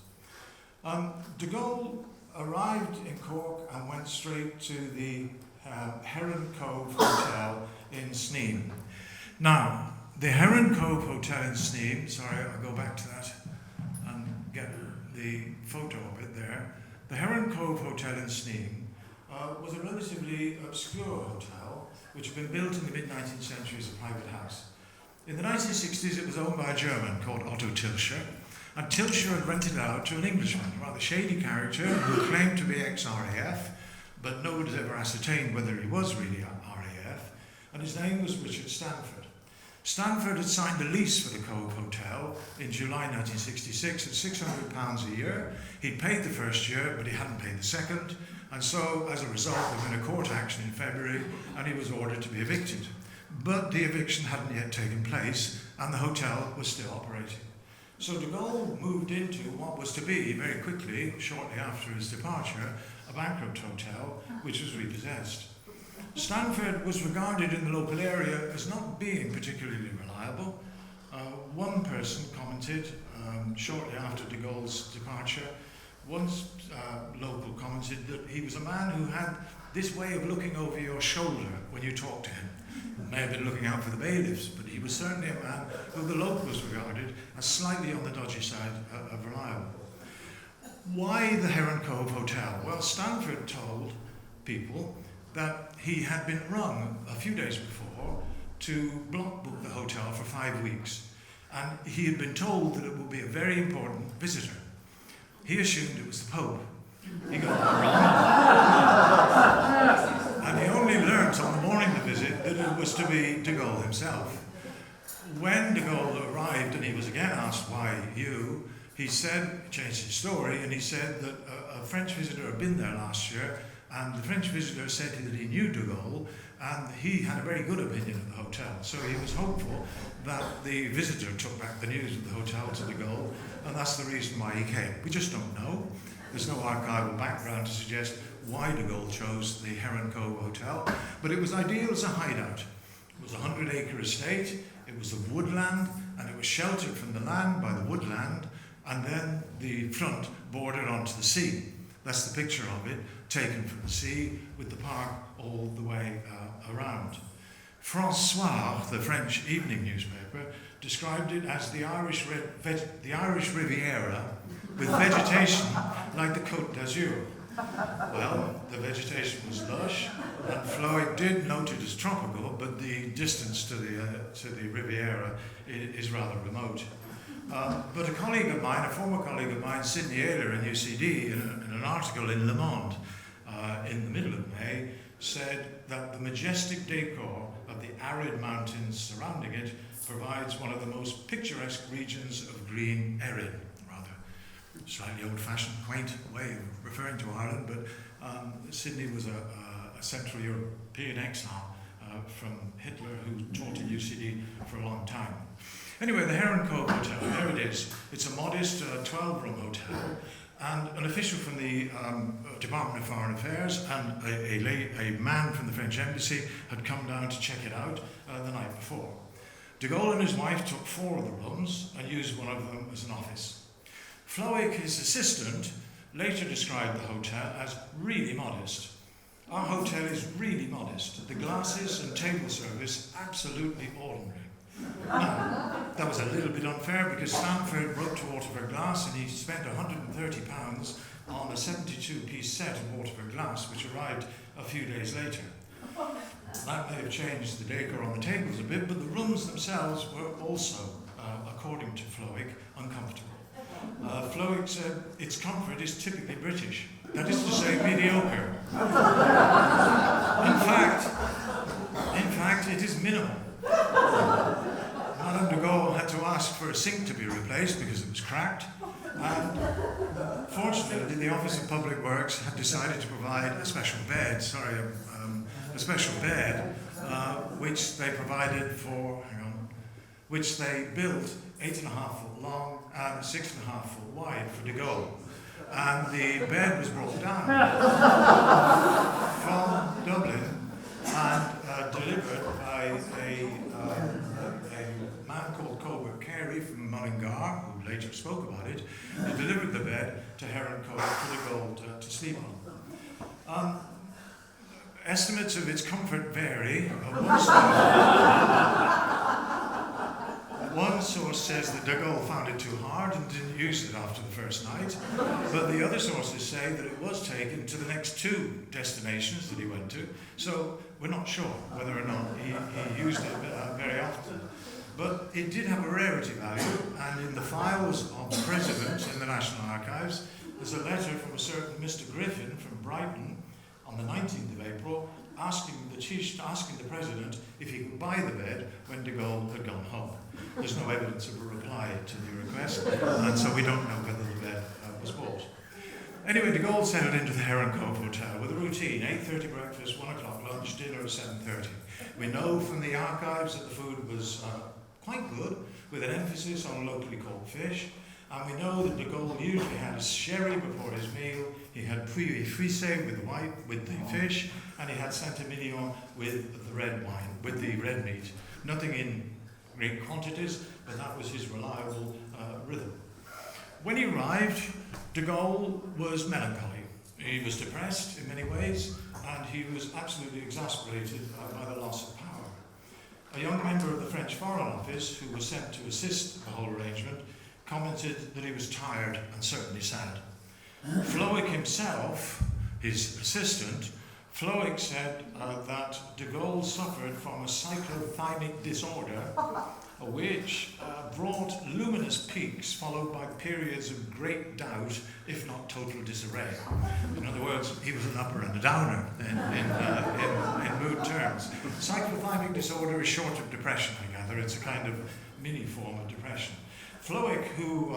De Gaulle arrived in Cork and went straight to the Heron Cove Hotel in Sneem. Now, the Heron Cove Hotel in Sneem, sorry, I'll go back to that and get the photo of it there. The Heron Cove Hotel in Sneem was a relatively obscure hotel which had been built in the mid-19th century as a private house. In the 1960s, it was owned by a German called Otto Tilscher, and Tilscher had rented it out to an Englishman, a rather shady character who claimed to be ex-RAF, but no one has ever ascertained whether he was really RAF, and his name was Richard Stanford. Stanford had signed a lease for the Cove Hotel in July 1966 at £600 a year. He'd paid the first year, but he hadn't paid the second, and so, as a result, there had been a court action in February, and he was ordered to be evicted. But the eviction hadn't yet taken place, and the hotel was still operating. So de Gaulle moved into what was to be, very quickly, shortly after his departure, a bankrupt hotel, which was repossessed. Stanford was regarded in the local area as not being particularly reliable. One person commented, shortly after de Gaulle's departure, one local commented that he was a man who had this way of looking over your shoulder when you talked to him. May have been looking out for the bailiffs, but he was certainly a man who the locals regarded as slightly on the dodgy side of reliable. Why the Heron Cove Hotel? Well, Stanford told people that he had been rung a few days before to block book the hotel for 5 weeks, and he had been told that it would be a very important visitor. He assumed it was the Pope. He got it wrong. And he only learnt on the morning of the visit that it was to be de Gaulle himself. When de Gaulle arrived and he was again asked why you, he said, changed his story, and he said that a French visitor had been there last year And the French visitor said that he knew de Gaulle, and he had a very good opinion of the hotel. So he was hopeful that the visitor took back the news of the hotel to de Gaulle, and that's the reason why he came. We just don't know. There's no archival background to suggest why de Gaulle chose the Heron Cove Hotel, but it was ideal as a hideout. It was a 100-acre estate, it was a woodland, and it was sheltered from the land by the woodland, and then the front bordered onto the sea. That's the picture of it, taken from the sea, with the park all the way around. François, the French evening newspaper, described it as the Irish Riviera with vegetation like the Côte d'Azur. Well, the vegetation was lush, and Floyd did note it as tropical, but the distance to the Riviera is rather remote. But a colleague of mine, a former colleague of mine, Sidney Ayler in UCD, in an article in Le Monde in the middle of May, said that the majestic decor of the arid mountains surrounding it provides one of the most picturesque regions of green Erin. Rather slightly old-fashioned, quaint way of referring to Ireland, but Sidney was a Central European exile from Hitler who taught at UCD for a long time. Anyway, the Heron Cove Hotel, there it is. It's a modest 12-room hotel, and an official from the Department of Foreign Affairs and a man from the French Embassy had come down to check it out the night before. De Gaulle and his wife took 4 of the rooms and used one of them as an office. Flowick, his assistant, later described the hotel as really modest. Our hotel is really modest. The glasses and table service absolutely ordinary. Now, that was a little bit unfair because Stanford wrote to Waterford Glass and he spent £130 on a 72-piece set of Waterford Glass, which arrived a few days later. That may have changed the decor on the tables a bit, but the rooms themselves were also, according to Flowick, uncomfortable. Flowick said its comfort is typically British. That is to say, mediocre. In fact, it is minimal. Madame de Gaulle had to ask for a sink to be replaced because it was cracked, and fortunately the Office of Public Works had decided to provide a special bed, which they provided for, which they built 8.5 foot long and 6.5 foot wide for de Gaulle. And the bed was brought down from Dublin and delivered by a man called Colbert Carey from Mullingar, who later spoke about it. He delivered the bed to Heron Cove for de Gaulle to sleep on. Estimates of its comfort vary. One source says that de Gaulle found it too hard and didn't use it after the first night, but the other sources say that it was taken to the next 2 destinations that he went to, so we're not sure whether or not he used it very often. But it did have a rarity value, and in the files of the President in the National Archives, there's a letter from a certain Mr. Griffin from Brighton on the 19th of April asking the President if he could buy the bed when de Gaulle had gone home. There's no evidence of a reply to the request, and so we don't know whether the bed was bought. Anyway, de Gaulle settled into the Heron Cove Hotel with a routine, 8:30 breakfast, 1 o'clock lunch, dinner at 7:30. We know from the archives that the food was quite good, with an emphasis on locally caught fish, and we know that de Gaulle usually had a sherry before his meal. He had pouilly frisé with the fish, and he had Saint-Emilion with the red wine, with the red meat. Nothing in great quantities, but that was his reliable rhythm. When he arrived, de Gaulle was melancholy. He was depressed in many ways, and he was absolutely exasperated by the loss of power. A young member of the French Foreign Office, who was sent to assist the whole arrangement, commented that he was tired and certainly sad. Flowick himself, his assistant, Flowick said that de Gaulle suffered from a cyclothymic disorder, which brought luminous peaks followed by periods of great doubt, if not total disarray. In other words, he was an upper and a downer in mood terms. Cyclothymic disorder is short of depression, I gather. It's a kind of mini form of depression. Flowick, who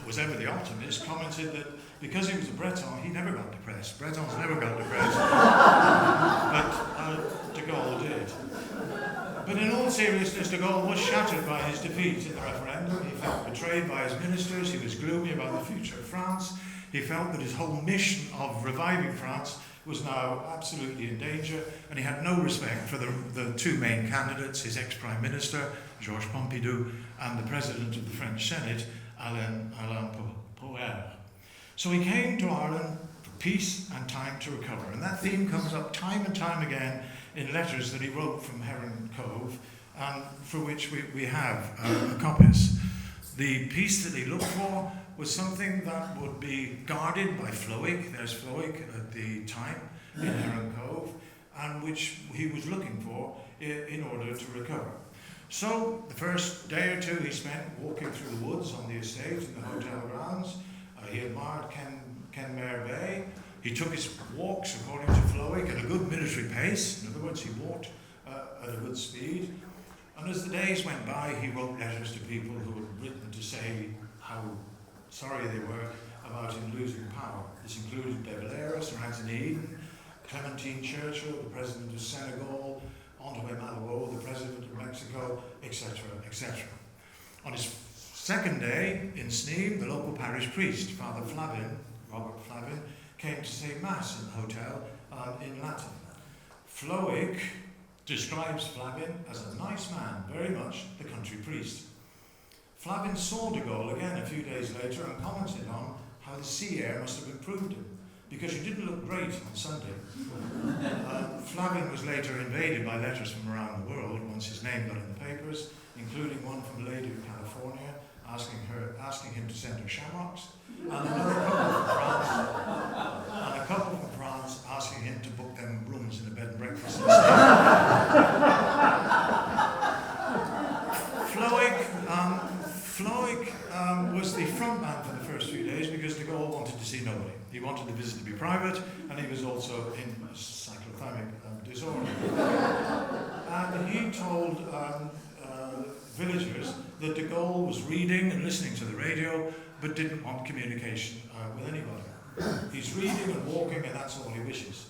was ever the optimist, commented that because he was a Breton, he never got depressed. Bretons never got depressed. But de Gaulle did. But in all seriousness, de Gaulle was shattered by his defeat in the referendum. He felt betrayed by his ministers. He was gloomy about the future of France. He felt that his whole mission of reviving France was now absolutely in danger, and he had no respect for the two main candidates, his ex-prime minister, Georges Pompidou, and the president of the French Senate, Alain Poher. So he came to Ireland for peace and time to recover, and that theme comes up time and time again in letters that he wrote from Heron Cove, and for which we have copies. The peace that he looked for was something that would be guarded by Flowick. There's Flowick at the time in Heron Cove, and which he was looking for in order to recover. So the first day or two he spent walking through the woods on the estate and the hotel grounds. He admired Kenmare Bay. He took his walks, according to Flowick, at a good military pace. In other words, he walked at a good speed. And as the days went by, he wrote letters to people who had written to say how sorry they were about him losing power. This included De Valera, Sir Anthony Eden, Clementine Churchill, the president of Senegal, Antoine Malraux, the president of Mexico, etc., etc. On his second day in Sneem, the local parish priest, Father Flavin, Robert Flavin, came to say Mass in the hotel in Latin. Flowick describes Flavin as a nice man, very much the country priest. Flavin saw de Gaulle again a few days later and commented on how the sea air must have improved him, because he didn't look great on Sunday. Flavin was later invaded by letters from around the world once his name got in the papers, including one from a lady of California asking him to send her shamrocks, and a couple from France asking him to book them rooms in a bed and breakfast instead. Flowick was the front man for the first few days because de Gaulle wanted to see nobody. He wanted the visit to be private, and he was also in cyclothymic disorder. And he told villagers that de Gaulle was reading and listening to the radio, but didn't want communication with anybody. He's reading and walking, and that's all he wishes.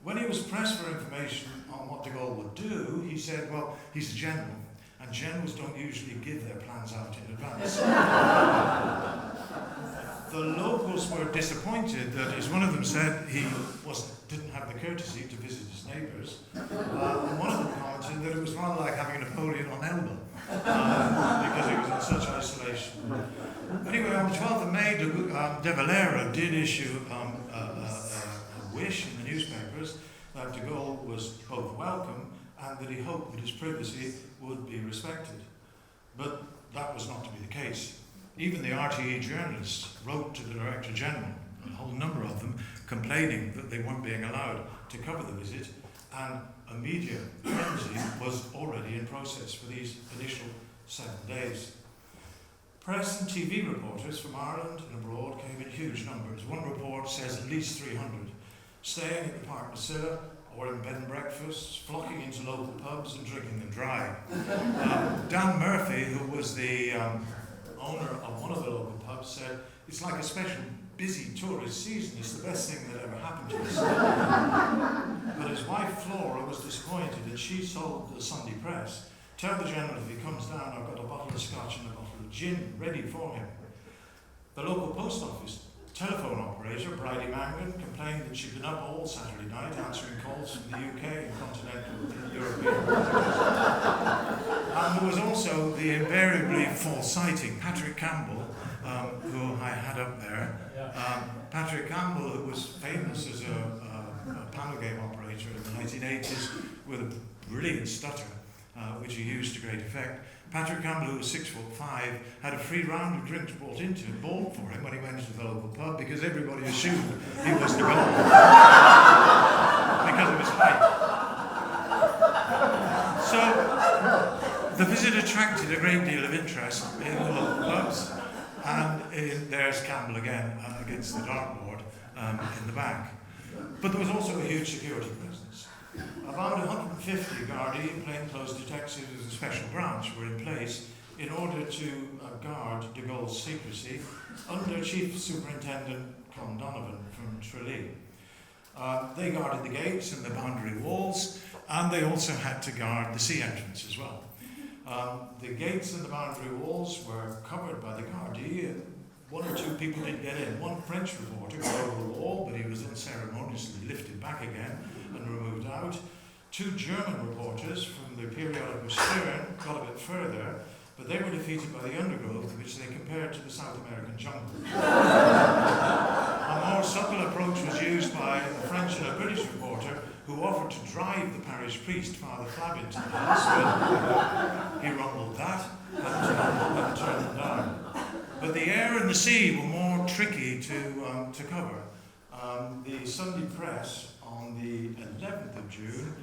When he was pressed for information on what de Gaulle would do, he said, well, he's a general, and generals don't usually give their plans out in advance. The locals were disappointed that, as one of them said, he didn't have the courtesy to visit his neighbours. And one of them commented that it was rather like having Napoleon on Elba, because he was in such isolation. Anyway, on the 12th of May, De Valera did issue a wish in the newspapers that de Gaulle was both welcome and that he hoped that his privacy would be respected. But that was not to be the case. Even the RTE journalists wrote to the Director General, a whole number of them, complaining that they weren't being allowed to cover the visit, and a media frenzy was already in process for these initial 7 days. Press and TV reporters from Ireland and abroad came in huge numbers. One report says at least 300, staying at the Park Masilla or in bed and breakfasts, flocking into local pubs and drinking them dry. Dan Murphy, who was the owner of one of the local pubs, said, it's like a special busy tourist season. It's the best thing that ever happened to us. But his wife Flora was disappointed, and she told the Sunday Press, tell the General if he comes down, I've got a bottle of scotch and a bottle of gin ready for him. The local post office telephone operator, Bridie Mangan, complained that she'd been up all Saturday night answering calls from the UK and continental European countries. And there was also the invariably foresighting Patrick Campbell, who I had up there. Patrick Campbell, who was famous as a panel game operator in the 1980s with a brilliant stutter, which he used to great effect. Patrick Campbell, who was 6'5", had a free round of drinks bought for him when he went to the local pub because everybody assumed he was the goal because of his height. So the visit attracted a great deal of interest in the local pubs, and there's Campbell again against the dartboard in the back. But there was also a huge security presence. About 150 Gardaí, plainclothes detectives and special branch were in place in order to guard de Gaulle's secrecy under Chief Superintendent Con Donovan from Tralee. They guarded the gates and the boundary walls, and they also had to guard the sea entrance as well. The gates and the boundary walls were covered by the Gardaí. One or two people did get in. One French reporter got over the wall, but he was unceremoniously lifted back again and removed out. Two German reporters from the periodical Stern got a bit further, but they were defeated by the undergrowth, which they compared to the South American jungle. A more subtle approach was used by a French and a British reporter who offered to drive the parish priest, Father Flab, into the house, but he rumbled that and turned them down. But the air and the sea were more tricky to cover. The Sunday Press on the 11th of June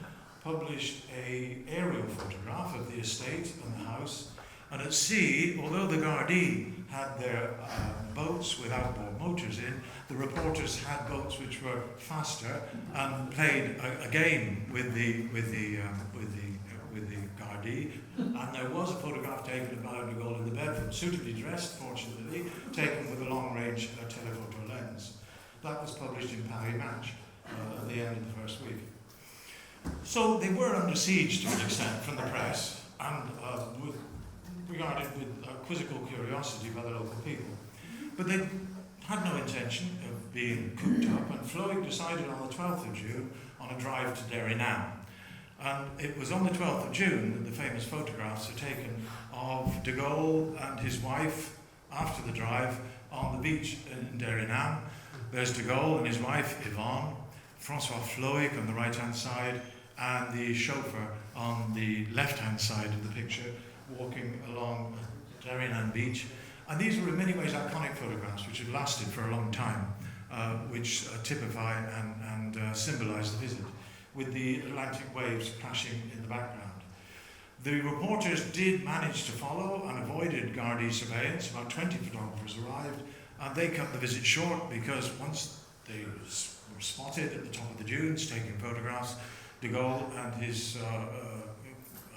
published an aerial photograph of the estate and the house. And at sea, although the Gardaí had their boats with outboard motors in, the reporters had boats which were faster and played a game with the Gardaí. And there was a photograph taken of Madame de Gaulle in the bedroom, suitably dressed, fortunately, taken with a long-range telephoto lens. That was published in Paris Match at the end of the first week. So they were under siege to an extent from the press and regarded with quizzical curiosity by the local people. But they had no intention of being cooped up, and Floyd decided on the 12th of June on a drive to Derrynam. And it was on the 12th of June that the famous photographs are taken of de Gaulle and his wife after the drive on the beach in Derrynam. There's de Gaulle and his wife, Yvonne, Francois Floyd on the right-hand side, and the chauffeur on the left-hand side of the picture, walking along Derrynam Beach. And these were in many ways iconic photographs which have lasted for a long time, which typify and symbolize the visit, with the Atlantic waves crashing in the background. The reporters did manage to follow and avoided Gardaí surveillance. About 20 photographers arrived, and they cut the visit short because once they were spotted at the top of the dunes taking photographs, de Gaulle and his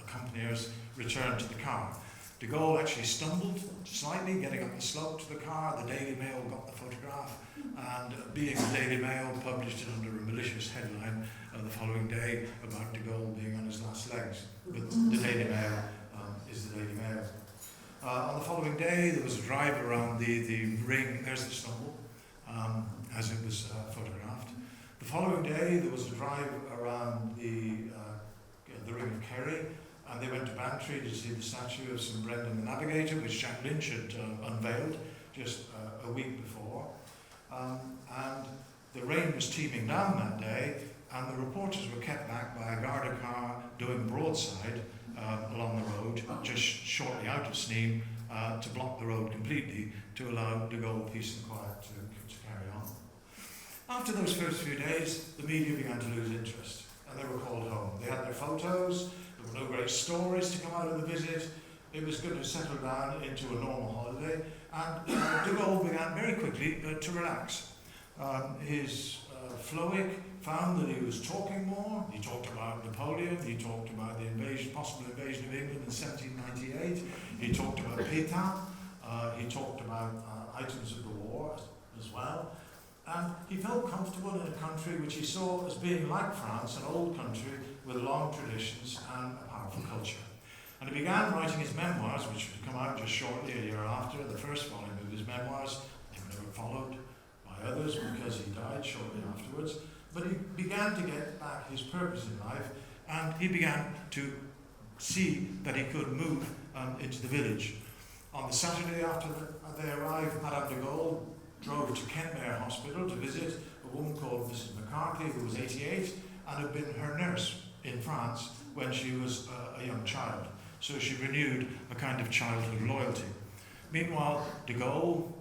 accompaniers returned to the car. De Gaulle actually stumbled slightly getting up the slope to the car. The Daily Mail got the photograph, and being the Daily Mail, published it under a malicious headline the following day about de Gaulle being on his last legs. But the Daily Mail is the Daily Mail. On the following day, there was a drive around the ring. There's the stumble, as it was photographed. The following day, there was a drive around the Ring of Kerry, and they went to Bantry to see the statue of St. Brendan the Navigator, which Jack Lynch had unveiled just a week before. And the rain was teeming down that day, and the reporters were kept back by a Garda car doing broadside along the road, just shortly out of Sneem, to block the road completely to allow de Gaulle peace and quiet to carry on. After those first few days, the media began to lose interest, and they were called home. They had their photos, there were no great stories to come out of the visit. It was going to settle down into a normal holiday, and de Gaulle began very quickly to relax. His Flowick found that he was talking more. He talked about Napoleon, he talked about the possible invasion of England in 1798, he talked about Pétain, he talked about items of the war as well. And he felt comfortable in a country which he saw as being like France, an old country with long traditions and a powerful culture. And he began writing his memoirs, which would come out just shortly a year after. The first volume of his memoirs, they were never followed by others because he died shortly afterwards. But he began to get back his purpose in life, and he began to see that he could move into the village. On the Saturday after they arrived, Madame de Gaulle drove to Kenmare Hospital to visit a woman called Mrs. McCarthy, who was 88 and had been her nurse in France when she was a young child. So she renewed a kind of childhood loyalty. Meanwhile, de Gaulle,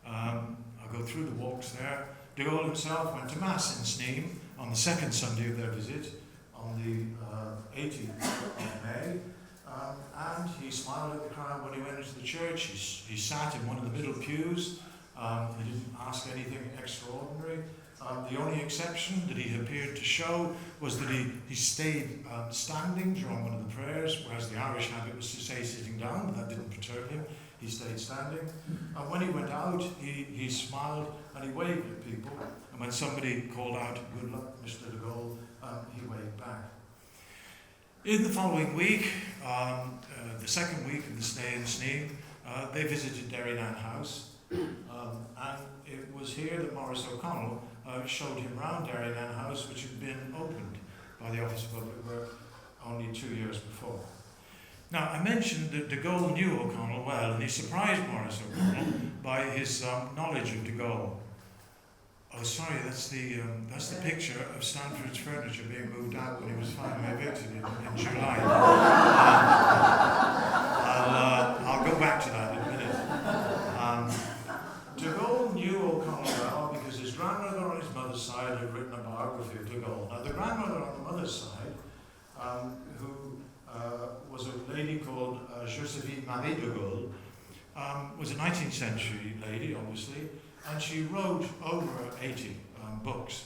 I'll go through the walks there. De Gaulle himself went to Mass in Sneem on the second Sunday of their visit, on the 18th of May. And he smiled at the crowd when he went into the church. He sat in one of the middle pews. He didn't ask anything extraordinary. The only exception that he appeared to show was that he stayed standing during one of the prayers, whereas the Irish habit was to stay sitting down. down, but that didn't perturb him. He stayed standing. And when he went out, he smiled and he waved at people. And when somebody called out, "Good luck, Mr. de Gaulle," he waved back. In the following week, the second week of the stay in Sneem, they visited Derrynane House. And it was here that Maurice O'Connell showed him round Derrynane House, which had been opened by the Office of Public Work only 2 years before. Now, I mentioned that de Gaulle knew O'Connell well, and he surprised Maurice O'Connell by his knowledge of de Gaulle. Oh, sorry, that's the picture of Stanford's furniture being moved out when he was finally evicted in July. I'll go back to that in a minute. De Gaulle knew O'Connell well because his grandmother on his mother's side had written a biography of de Gaulle. Now, the grandmother on the mother's side, who was a lady called Josephine Marie de Gaulle, was a 19th century lady, obviously, and she wrote over 80 books,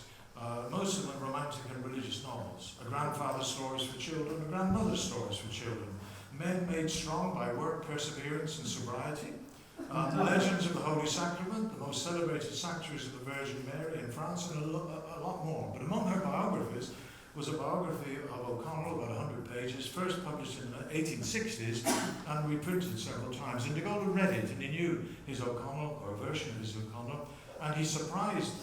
most of them romantic and religious novels, a grandfather's stories for children, a grandmother's stories for children, men made strong by work, perseverance and sobriety, the legends of the Holy Sacrament, the most celebrated sanctuaries of the Virgin Mary in France, and a lot more. But among her biographies was a biography of O'Connell, about 100 pages, first published in the 1860s and reprinted several times. And de Gaulle read it, and he knew his O'Connell, or a version of his O'Connell, and he surprised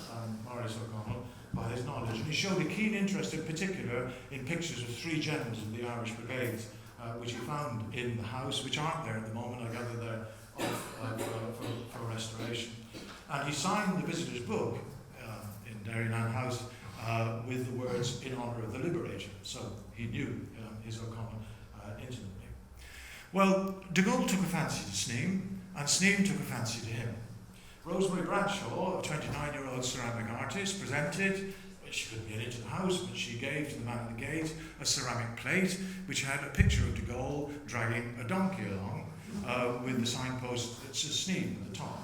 Maurice O'Connell by his knowledge. And he showed a keen interest in particular in pictures of 3 generals of the Irish Brigades, which he found in the house, which aren't there at the moment, I gather they're off for restoration. And he signed the visitor's book in Derrynane House with the words, "In honour of the Liberator." So he knew his O'Connell intimately. Well, de Gaulle took a fancy to Sneem, and Sneem took a fancy to him. Rosemary Bradshaw, a 29-year-old ceramic artist, presented, she couldn't get into the house, but she gave to the man at the gate a ceramic plate which had a picture of de Gaulle dragging a donkey along with the signpost that says Sneem at the top.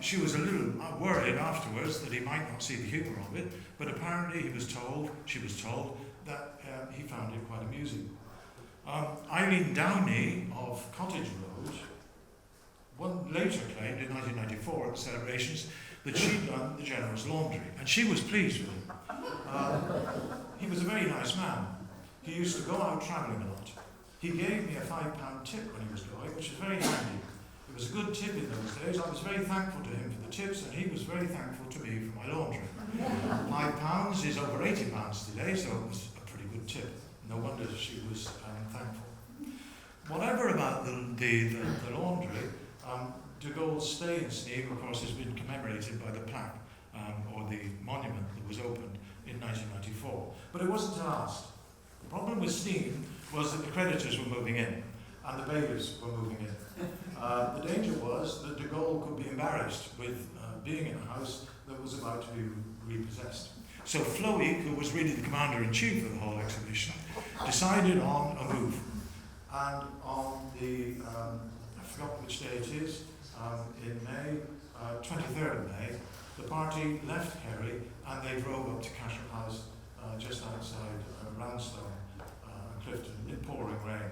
She was a little worried afterwards that he might not see the humour of it, but apparently she was told, that he found it quite amusing. Eileen Downey of Cottage Road later claimed in 1994 at the celebrations that she'd done the General's laundry, and she was pleased with him. He was a very nice man. He used to go out travelling a lot. He gave me a £5 tip when he was going, which was very handy. It was a good tip in those days. I was very thankful to him for the tips, and he was very thankful to me for my laundry. £5 is over £80 today, so it was a pretty good tip. No wonder she was thankful. Whatever about the laundry, de Gaulle's stay in Sneem, of course, has been commemorated by the plaque, or the monument that was opened in 1994. But it wasn't to last. The problem with Sneem was that the creditors were moving in, and the bailiffs were moving in. The danger was that de Gaulle could be embarrassed with being in a house that was about to be repossessed. So Floyd, who was really the commander-in-chief of the whole exhibition, decided on a move. And on the, I forgot which day it is, in May, 23rd of May, the party left Kerry and they drove up to Cashel House just outside Roundstone, Clifton, in pouring rain.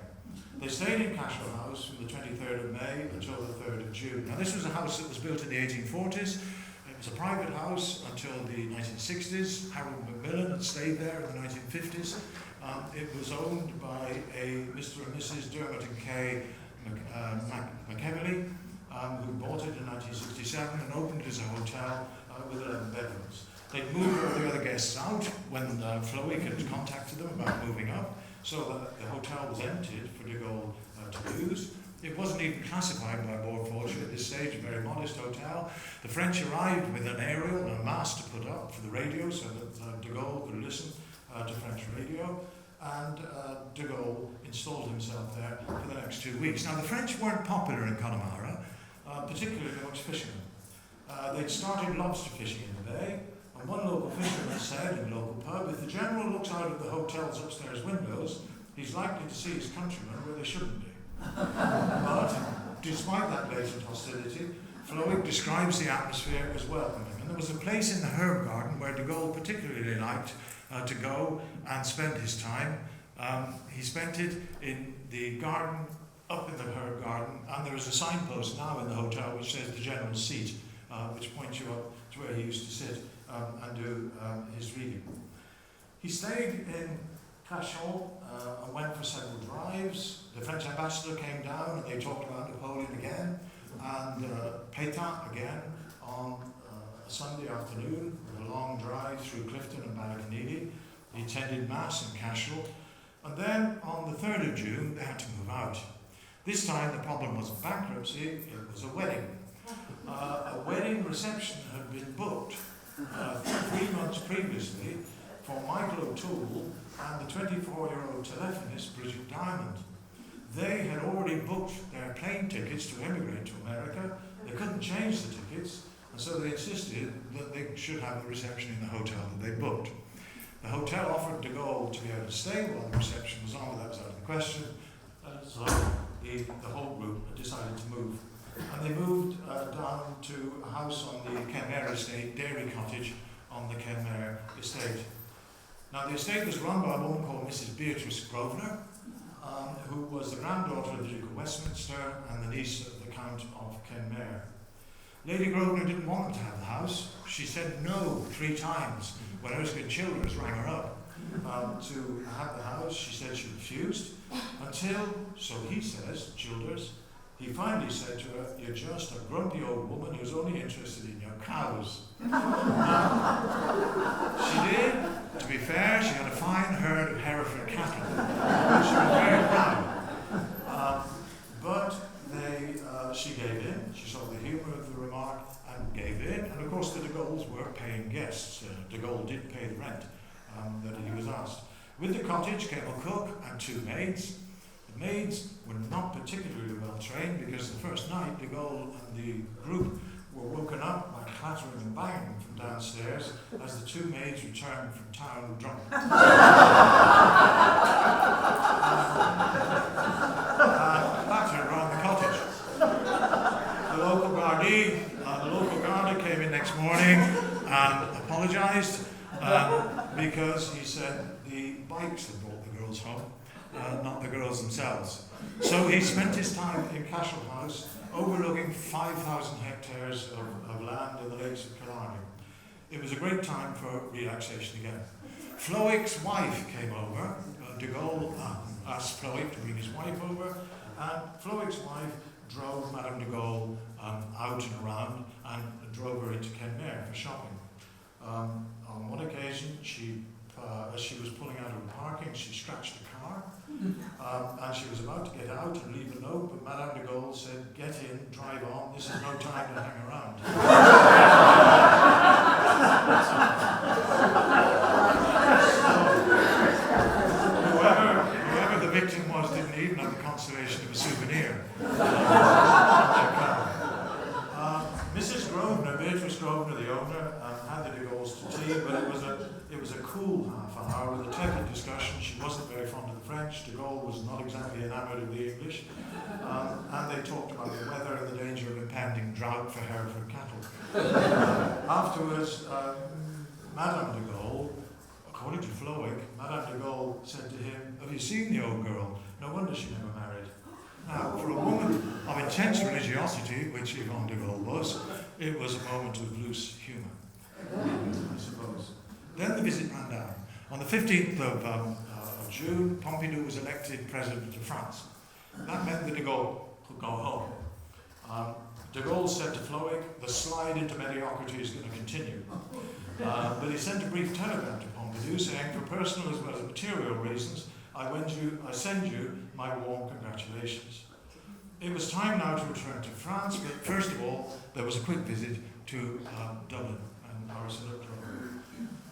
They stayed in Cashel House from the 23rd of May until the 3rd of June. Now, this was a house that was built in the 1840s. It was a private house until the 1960s. Harold Macmillan had stayed there in the 1950s. It was owned by a Mr. and Mrs. Dermot and Kay McEvely, who bought it in 1967 and opened it as a hotel with 11 bedrooms. They'd moved all the other guests out when Flowick had contacted them about moving up, so that the hotel was emptied for de Gaulle to use. It wasn't even classified by Bord Fortune at this stage, a very modest hotel. The French arrived with an aerial and a mast to put up for the radio so that de Gaulle could listen to French radio. And de Gaulle installed himself there for the next 2 weeks. Now, the French weren't popular in Connemara, particularly amongst fishermen. They'd started lobster fishing in the bay, and one local fisherman said in a local pub, if the general looks out of the hotel's upstairs windows, he's likely to see his countrymen where they shouldn't be. But, despite that blatant hostility, Flowick describes the atmosphere as welcoming. And there was a place in the herb garden where de Gaulle particularly liked to go and spend his time. He spent it in the garden up in the herb And there is a signpost now in the hotel which says the General's Seat, which points you up to where he used to sit and do his reading. He stayed in Cashel and went for several drives. The French ambassador came down and they talked about Napoleon again, and Pétain again on a Sunday afternoon with a long drive through Clifton and Ballyconneely. He attended Mass in Cashel, and then on the 3rd of June they had to move out. This time the problem wasn't bankruptcy, it was a wedding. A wedding reception had been booked 3 months previously for Michael O'Toole and the 24-year-old telephonist Bridget Diamond. They had already booked their plane tickets to emigrate to America. They couldn't change the tickets, and so they insisted that they should have the reception in the hotel that they booked. The hotel offered de Gaulle to be able to stay while the reception was on, but that was out of the question. So the whole group decided to move. And they moved down to a house on the Kenmare estate, Dairy Cottage, on the Kenmare estate. Now the estate was run by a woman called Mrs. Beatrice Grosvenor, who was the granddaughter of the Duke of Westminster and the niece of the Count of Kenmare. Lady Grosvenor didn't want them to have the house. She said no 3 times when Erskine Childers rang her up to have the house. She said she refused until, so he says, Childers, he finally said to her, "You're just a grumpy old woman who's only interested in your cows." She did. To be fair, she had a fine herd of Hereford cattle. She was very proud. But she gave in. She saw the humour of the remark and gave in. And of course the de Gaulles were paying guests. De Gaulle did pay the rent that he was asked. With the cottage came a cook and 2 maids. The maids were not particularly well trained because the first night de Gaulle and the group were woken up by clattering and banging from downstairs as the 2 maids returned from town drunk. Clattered around the cottage. The local Gardaí came in next morning and apologised because he said the bikes had brought the girls home, not the girls themselves. So he spent his time in Cashel House, overlooking 5,000 hectares of land in the lakes of Killarney. It was a great time for relaxation again. Flowick's wife came over. De Gaulle asked Flowick to bring his wife over, and Flowick's wife drove Madame de Gaulle out and around and drove her into Kenmare for shopping. On one occasion, as she was pulling out of the parking, she scratched the car, and she was about to get out and leave a note, but Madame de Gaulle said, "Get in, drive on, this is no time to hang around." Whoever the victim was didn't even have the consolation of a souvenir. Mrs. Grosvenor, Beatrice Grosvenor, the owner, had the de Gaulles to tea, but it was a cool half an hour with a tepid discussion. She wasn't very fond of the French. De Gaulle was not exactly enamoured of the English. And they talked about the weather and the danger of impending drought for Hereford cattle. Afterwards, Madame de Gaulle, according to Flowick, Madame de Gaulle said to him, "Have you seen the old girl? No wonder she never married." Now, for a woman of intense religiosity, which Yvonne de Gaulle was, it was a moment of loose humour, I suppose. Then the visit ran down. On the 15th of June, Pompidou was elected President of France. That meant that de Gaulle could go home. De Gaulle said to Flowick, "The slide into mediocrity is going to continue." But he sent a brief telegram to Pompidou saying, "For personal as well as material reasons, I send you my warm congratulations." It was time now to return to France, but first of all, there was a quick visit to Dublin and Paris and Luttrell.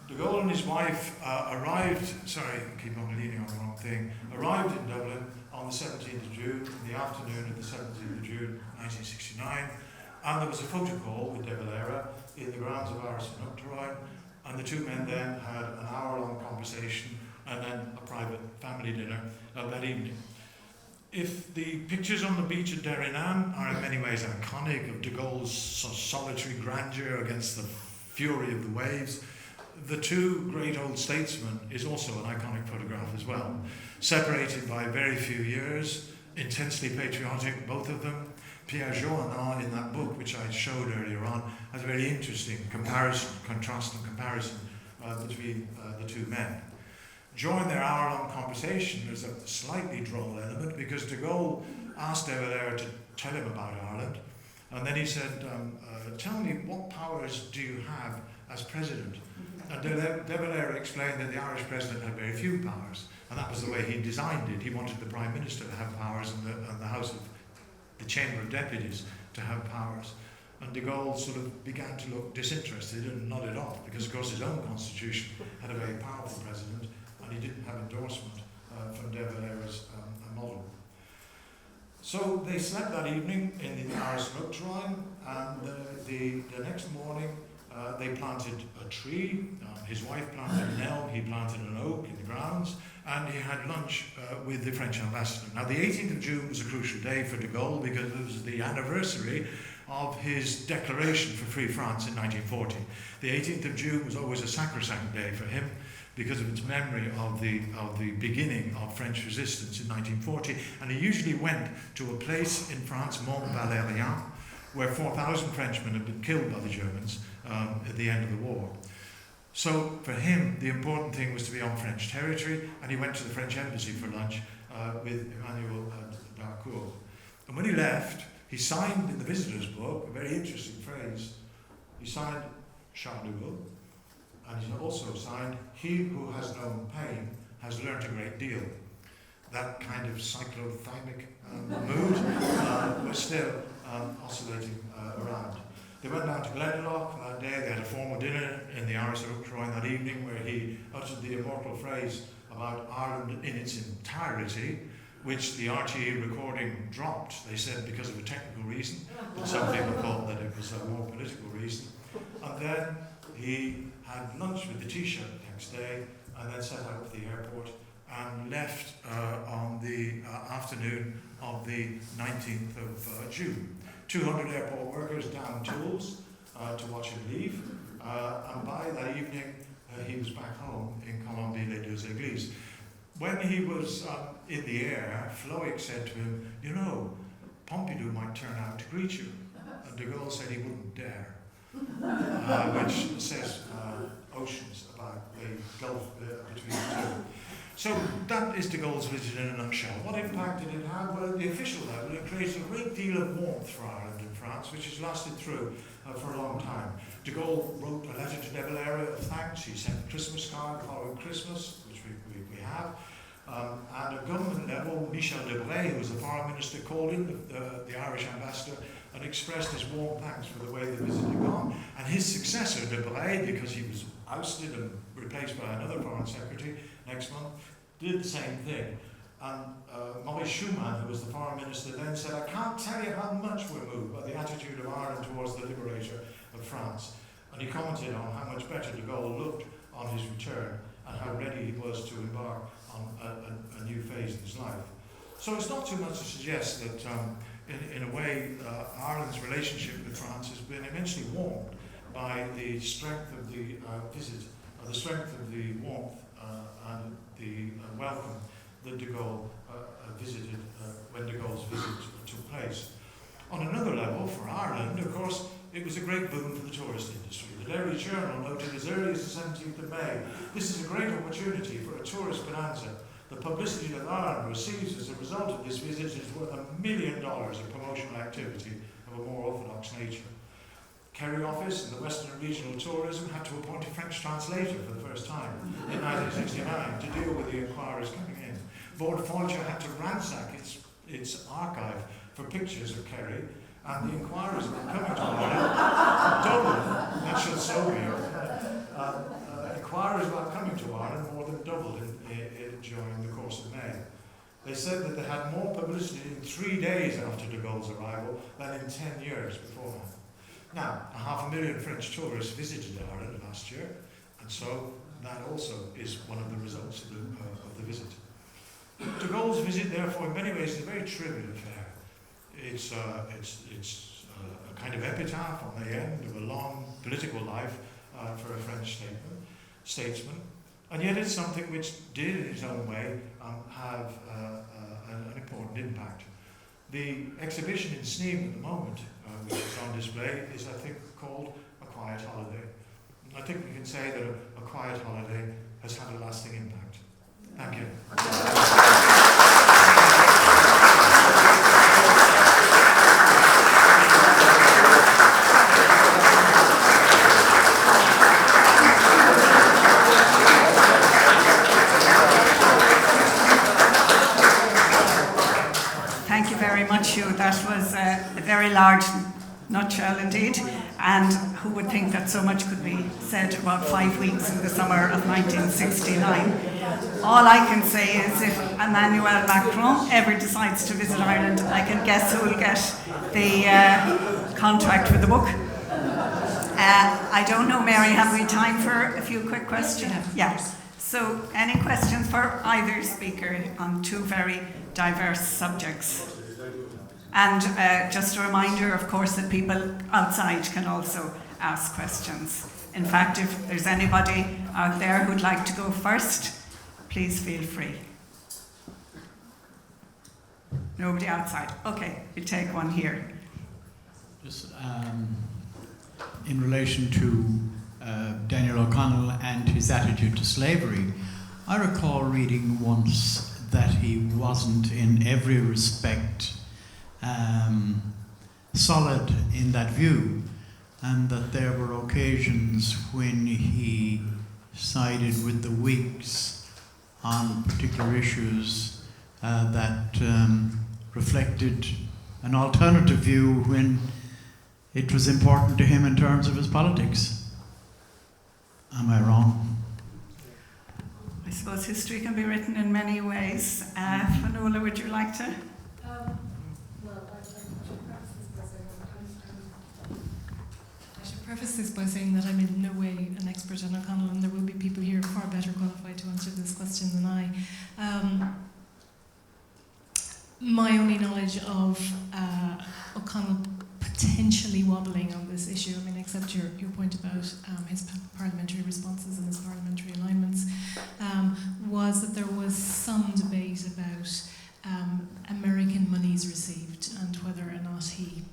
De Gaulle and his wife arrived in Dublin on the 17th of June, in the afternoon of the 17th of June 1969, and there was a photo call with De Valera in the grounds of Paris and Luttrell, and the 2 men then had an hour-long conversation and then a private family dinner that evening. If the pictures on the beach at Derrynane are in many ways iconic of de Gaulle's solitary grandeur against the fury of the waves, the 2 great old statesmen is also an iconic photograph as well. Separated by very few years, intensely patriotic, both of them. Pierre Johannin, in that book which I showed earlier on, has a very interesting contrast and comparison between the two men. During their hour-long conversation, there's a slightly droll element because de Gaulle asked De Valera to tell him about Ireland, and then he said, tell me, what powers do you have as president? And De Valera explained that the Irish president had very few powers, and that was the way he designed it. He wanted the Prime Minister to have powers and the House of the Chamber of Deputies to have powers. And de Gaulle sort of began to look disinterested and nodded off, because of course his own constitution had a very powerful president, and he didn't have endorsement from De Valera's model. So they slept that evening in the Irish Rugtrein, and the next morning they planted a tree. His wife planted an elm, he planted an oak in the grounds, and he had lunch with the French ambassador. Now, the 18th of June was a crucial day for de Gaulle because it was the anniversary of his declaration for free France in 1940. The 18th of June was always a sacrosanct day for him because of its memory of the beginning of French resistance in 1940, and he usually went to a place in France, Mont Valérien, where 4,000 Frenchmen had been killed by the Germans at the end of the war. So for him, the important thing was to be on French territory, and he went to the French embassy for lunch with Emmanuel d'Harcourt. And when he left, he signed in the visitor's book a very interesting phrase. He signed Charles de Gaulle, and he also signed, "He who has known pain has learnt a great deal." That kind of cyclothymic mood was still oscillating around. They went down to Glendalough that day. They had a formal dinner in the Irish Rugtrein that evening where he uttered the immortal phrase about Ireland in its entirety, which the RTE recording dropped, they said, because of a technical reason, but some people thought that it was a more political reason. And then he had lunch with the Taoiseach the next day, and then set out for the airport and left on the afternoon of the 19th of June. 200 airport workers downed tools to watch him leave, and by that evening he was back home in Colombey-les-Deux-Églises. When he was in the air, Floyd said to him, "You know, Pompidou might turn out to greet you." And de Gaulle said he wouldn't dare, which says oceans about the gulf between the two. So that is de Gaulle's visit in a nutshell. What impact did it have? Well, at the official level, it created a great deal of warmth for Ireland and France, which has lasted through for a long time. De Gaulle wrote a letter to De Valera of thanks. He sent a Christmas card following Christmas, which we have. At a government level, Michel Debré, who was the foreign minister, called in the Irish ambassador and expressed his warm thanks for the way the visit had gone. And his successor, Debré, because he was ousted and replaced by another foreign secretary next month, did the same thing. And Maurice Schumann, who was the foreign minister, then said, "I can't tell you how much we're moved by the attitude of Ireland towards the liberator of France." And he commented on how much better de Gaulle looked on his return and how ready he was to embark on a new phase in his life. So it's not too much to suggest that, in a way, Ireland's relationship with France has been immensely warmed by the strength of the visit, the strength of the warmth and the welcome that de Gaulle visited when de Gaulle's visit took place. On another level, for Ireland, of course, it was a great boon for the tourist industry. The Derry Journal noted as early as the 17th of May, "This is a great opportunity for a tourist bonanza. The publicity that Ireland receives as a result of this visit is worth $1 million of promotional activity of a more orthodox nature." Kerry Office and the Western Regional Tourism had to appoint a French translator for the first time in 1969 to deal with the inquiries coming in. Bord Fáilte had to ransack its archive for pictures of Kerry, and the inquiries about coming to Ireland doubled. That should sober you. Inquiries about coming to Ireland more than doubled during the course of May. They said that they had more publicity in 3 days after de Gaulle's arrival than in 10 years beforehand. Now, 500,000 French tourists visited Ireland last year, and so that also is one of the results of the visit. De Gaulle's visit, therefore, in many ways, is a very trivial affair. It's a kind of epitaph on the end of a long political life for a French statesman, and yet it's something which did, in its own way, have an important impact. The exhibition in Sneem at the moment, which is on display, is I think called A Quiet Holiday. And I think we can say that a quiet holiday has had a lasting impact. Thank you. Thank you very much, Hugh. That was a very large nutshell indeed. And who would think that so much could be said about 5 weeks in the summer of 1969? All I can say is if Emmanuel Macron ever decides to visit Ireland, I can guess who will get the contract for the book. I don't know, Mary, have we time for a few quick questions? Yeah. So, any questions for either speaker on two very diverse subjects? And just a reminder, of course, that people outside can also ask questions. In fact, if there's anybody out there who'd like to go first, please feel free. Nobody outside. Okay, we'll take one here. Just in relation to Daniel O'Connell and his attitude to slavery, I recall reading once that he wasn't in every respect solid in that view, and that there were occasions when he sided with the Whigs on particular issues that reflected an alternative view when it was important to him in terms of his politics. Am I wrong? I suppose history can be written in many ways. Fionnuala, would you like to? I should preface this by saying that I'm in no way an expert on O'Connell, and there will be people here far better qualified to answer this question than I. My only knowledge of O'Connell potentially wobbling on this issue, I mean, except your point about his parliamentary responses and his parliamentary alignments, was that there was some debate about American monies received and whether or not he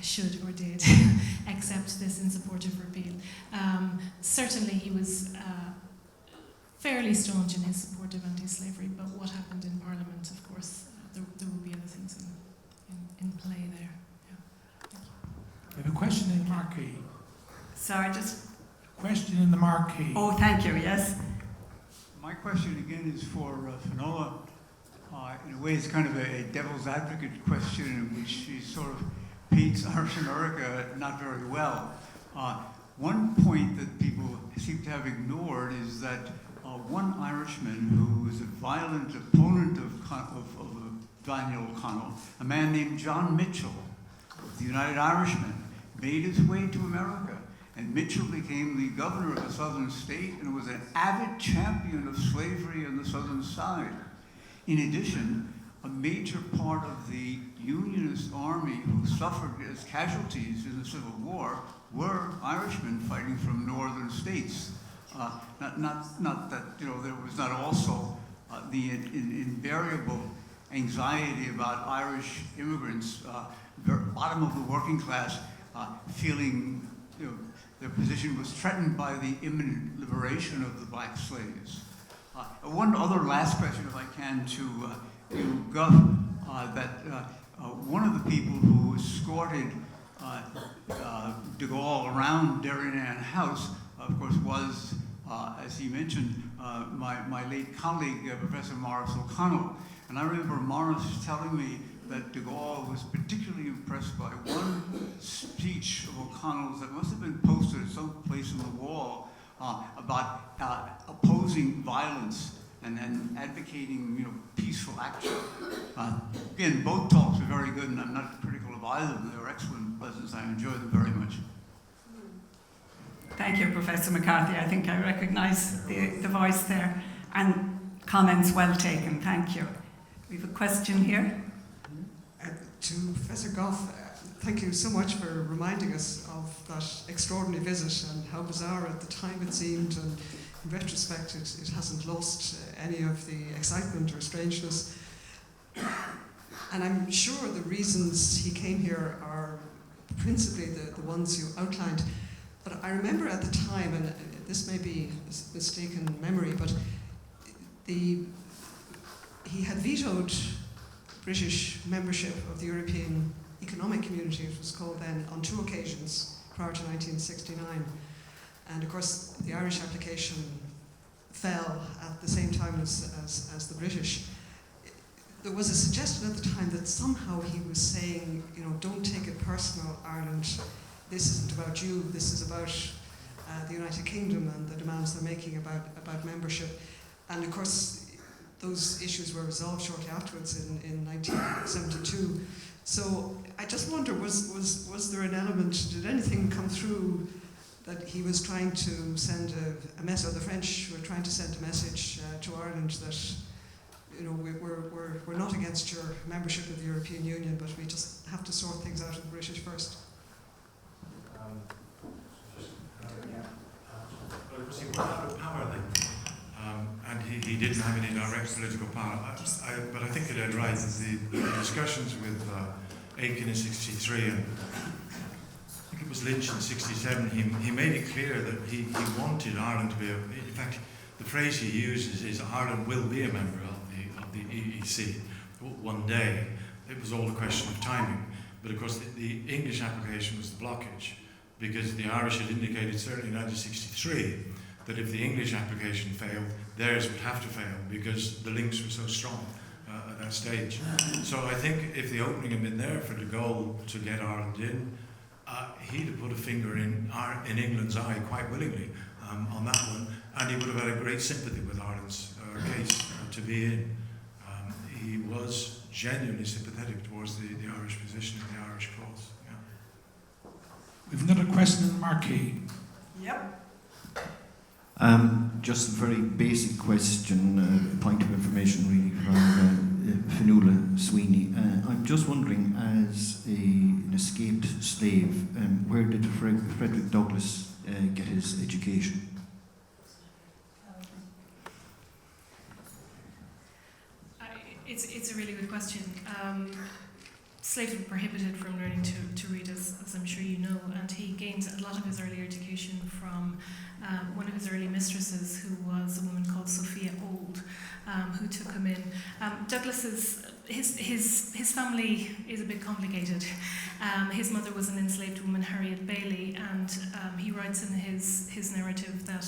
should or did accept this in support of repeal. Certainly he was fairly staunch in his support of anti-slavery, but what happened in Parliament, of course, there will be other things in play there. Yeah. We have a question in the marquee. Sorry, just... Question in the marquee. Oh, thank you, yes. My question again is for Fionnuala. In a way, it's kind of a devil's advocate question in which she sort of paints Irish America not very well. One point that people seem to have ignored is that one Irishman who was a violent opponent of Daniel O'Connell, a man named John Mitchell, the United Irishmen, made his way to America. And Mitchell became the governor of a southern state and was an avid champion of slavery on the southern side. In addition, a major part of the Unionist army who suffered as casualties in the Civil War were Irishmen fighting from northern states. Not that, you know, there was not also the invariable anxiety about Irish immigrants, bottom of the working class, feeling, you know, their position was threatened by the imminent liberation of the black slaves. One other last question, if I can, to Guth, that one of the people who escorted de Gaulle around Darien House, of course, was, as he mentioned, my late colleague, Professor Maurice O'Connell. And I remember Maurice telling me that de Gaulle was particularly impressed by one speech of O'Connell's that must have been posted at some place on the wall about opposing violence and advocating, you know, peaceful action. Again, both talks were very good, and I'm not critical of either of them. They were excellent lessons. I enjoyed them very much. Thank you, Professor McCarthy. I think I recognise the voice there. And comments well taken. Thank you. We have a question here. To Professor Goff, thank you so much for reminding us of that extraordinary visit and how bizarre at the time it seemed, and in retrospect it hasn't lost any of the excitement or strangeness. And I'm sure the reasons he came here are principally the ones you outlined. But I remember at the time, and this may be a mistaken memory, but he had vetoed British membership of the European Economic Community, it was called then, on 2 occasions prior to 1969. And of course, the Irish application fell at the same time as the British. There was a suggestion at the time that somehow he was saying, don't take it personal, Ireland. This isn't about you. This is about the United Kingdom and the demands they're making about membership. And of course, those issues were resolved shortly afterwards in 1972. So I just wonder, was there an element, did anything come through that he was trying to send a message, or the French were trying to send a message to Ireland that, we're not against your membership of the European Union, but we just have to sort things out with the British first? He was out of power then, and he didn't have any direct political power. But I think it had right that the discussions with Aiken in '63 and I think it was Lynch in '67. He made it clear that he wanted Ireland to be in fact, the phrase he uses is Ireland will be a member of the EEC one day. It was all a question of timing. But of course, the English application was the blockage, because the Irish had indicated, certainly in 1963, that if the English application failed, theirs would have to fail, because the links were so strong at that stage. So I think if the opening had been there for de Gaulle to get Ireland in, he'd have put a finger in England's eye quite willingly on that one, and he would have had a great sympathy with Ireland's case to be in. He was genuinely sympathetic towards the Irish position and the Irish cause. Yeah. We've another question in the marquee. Yep. Just a very basic question, point of information really from Fionnuala Sweeney. I'm just wondering, as an escaped slave, where did Frederick Douglass get his education? It's a really good question. Slaves were prohibited from learning to read, as I'm sure you know, and he gained a lot of his early education from one of his early mistresses, who was a woman called Sophia Old, who took him in. Douglas's his family is a bit complicated. His mother was an enslaved woman, Harriet Bailey, and he writes in his narrative that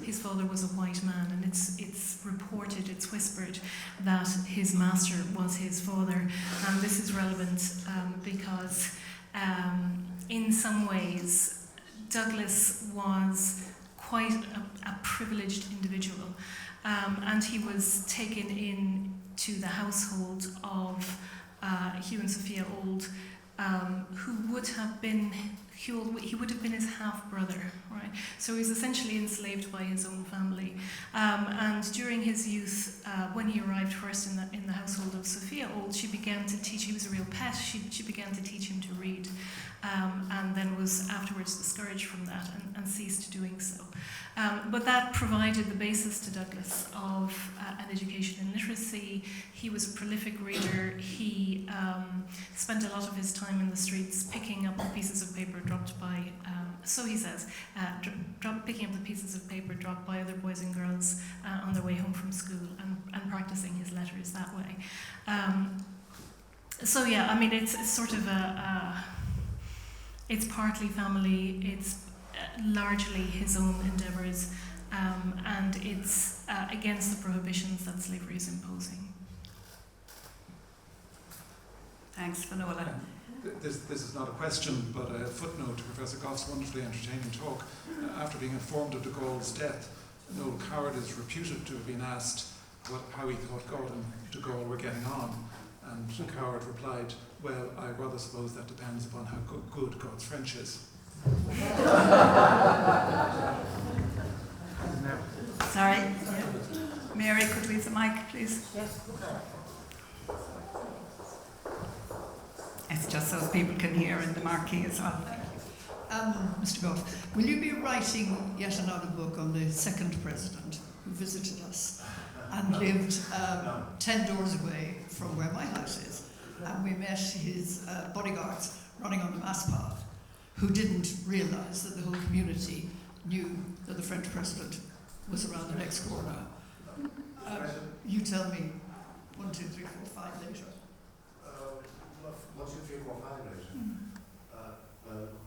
his father was a white man, and it's reported, it's whispered, that his master was his father. And this is relevant because in some ways Douglass was quite a privileged individual, and he was taken into the household of Hugh and Sophia Old, who would have been he would have been his half-brother, right? So he was essentially enslaved by his own family. And during his youth, when he arrived first in the household of Sophia Old, she began to teach, he was a real pet, she began to teach him to read, and then was afterwards discouraged from that and ceased doing so. But that provided the basis to Douglass of an education in literacy. He was a prolific reader. He spent a lot of his time in the streets picking up the pieces of paper dropped by, so he says, picking up the pieces of paper dropped by other boys and girls on their way home from school, and practicing his letters that way. So yeah, I mean, it's sort of it's partly family, it's largely his own endeavours, and it's against the prohibitions that slavery is imposing. Thanks, Fionnuala. This is not a question, but a footnote to Professor Goff's wonderfully entertaining talk. After being informed of de Gaulle's death, Noel Coward is reputed to have been asked how he thought God and de Gaulle were getting on. And Coward replied, "Well, I rather suppose that depends upon how good God's French is." Sorry. Mary, could we have the mic, please? Yes. It's just so people can hear in the marquee as well. Mr. Goff, will you be writing yet another book on the second president who visited us? and lived 10 doors away from where my house is. And we met his bodyguards running on the mass path, who didn't realise that the whole community knew that the French president was around the next corner. You tell me 1, 2, 3, 4, 5 later. 1, 2, 3, 4, 5 later.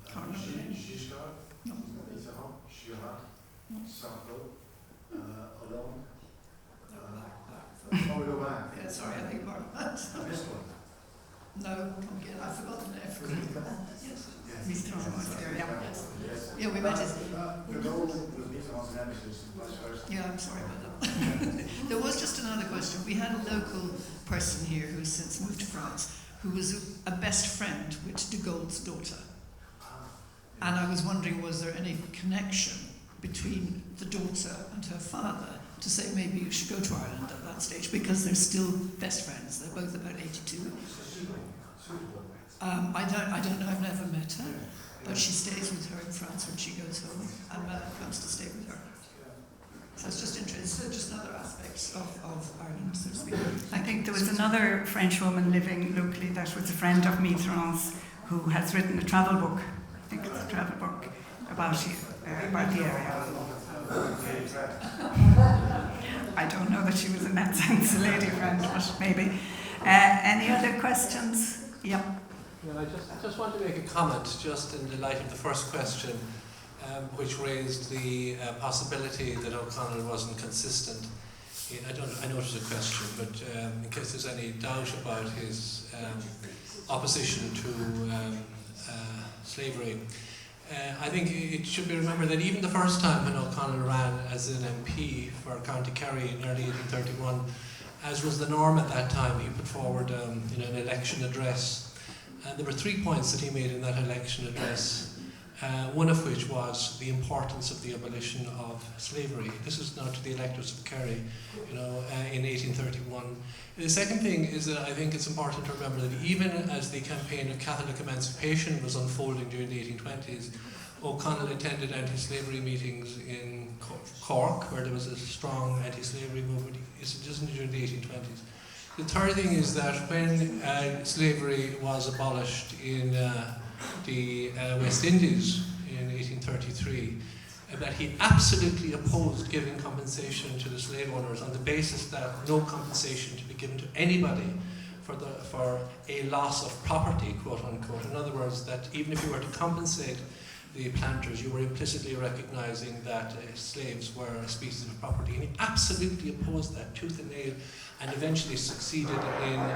Can't remember the name. Giscard, No. Mitterrand, Chirac, Sarko, Hollande. Oh, we go back. Yeah, sorry, I think part of that. I missed one. No, come again. I forgot the name. Yes. Mitterrand was there, yeah. Yes. Yeah, we met his. The goal was Mitterrand's nemesis, vice versa. Yeah, I'm sorry about that. There was just another question. We had a local person here who's since moved to France, who was a best friend with de Gaulle's daughter. And I was wondering, was there any connection between the daughter and her father to say maybe you should go to Ireland at that stage, because they're still best friends. They're both about 82. I don't know. I've never met her, but she stays with her in France when she goes home, and Mel comes to stay with her. So it's just interesting. It's just another aspect of Ireland, so to speak. I think there was another French woman living locally that was a friend of Mitterrand's who has written a travel book. I think it's a travel book about the area. I don't know that she was in that sense a lady friend, but maybe. Any other questions? Yep. Well, I just want to make a comment, just in the light of the first question, which raised the possibility that O'Connell wasn't consistent. I noticed a question, but in case there's any doubt about his opposition to slavery, I think it should be remembered that even the first time when O'Connell ran as an MP for County Kerry in early 1831, as was the norm at that time, he put forward an election address. And there were 3 points that he made in that election address, one of which was the importance of the abolition of slavery. This is now to the electors of Kerry, in 1831. The second thing is that I think it's important to remember that even as the campaign of Catholic emancipation was unfolding during the 1820s, O'Connell attended anti-slavery meetings in Cork, where there was a strong anti-slavery movement. It's just during the 1820s. The third thing is that when slavery was abolished in the West Indies in 1833, that he absolutely opposed giving compensation to the slave owners on the basis that no compensation to be given to anybody for a loss of property, quote unquote. In other words, that even if you were to compensate the planters, you were implicitly recognizing that slaves were a species of property. And he absolutely opposed that tooth and nail, and eventually succeeded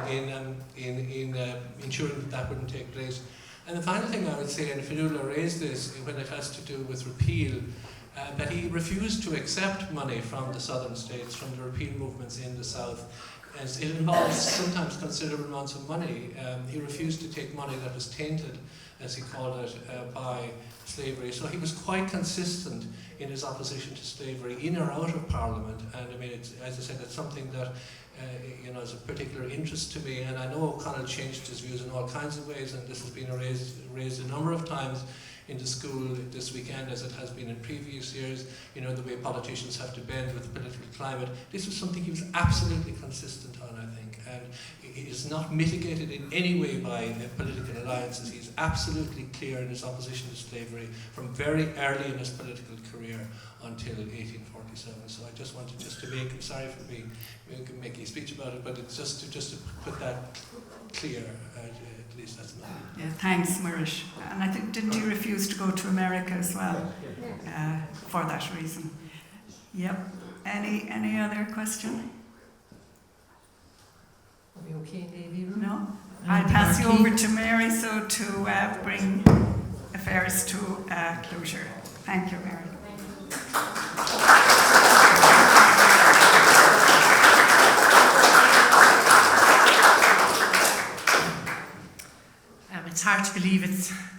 in ensuring that that wouldn't take place. And the final thing I would say, and Fionnuala raised this when it has to do with repeal, that he refused to accept money from the southern states, from the repeal movements in the south. As it involves sometimes considerable amounts of money. He refused to take money that was tainted, as he called it, by slavery. So he was quite consistent in his opposition to slavery, in or out of Parliament. And I mean, it's, as I said, it's something that is of particular interest to me. And I know O'Connell changed his views in all kinds of ways, and this has been raised a number of times in the school this weekend, as it has been in previous years, the way politicians have to bend with the political climate. This was something he was absolutely consistent on, I think, and it is not mitigated in any way by political alliances. He's absolutely clear in his opposition to slavery from very early in his political career until 1847. So I just wanted to make, sorry for making a speech about it, but it's just to put that clear. At least that's my Yeah, thanks, Murish. And I think, didn't you refuse to go to America as well for that reason? Yep. Any other question? Are we okay in the AV room? No? I'll pass you over to Mary so to bring affairs to closure. Thank you, Mary. It's hard to believe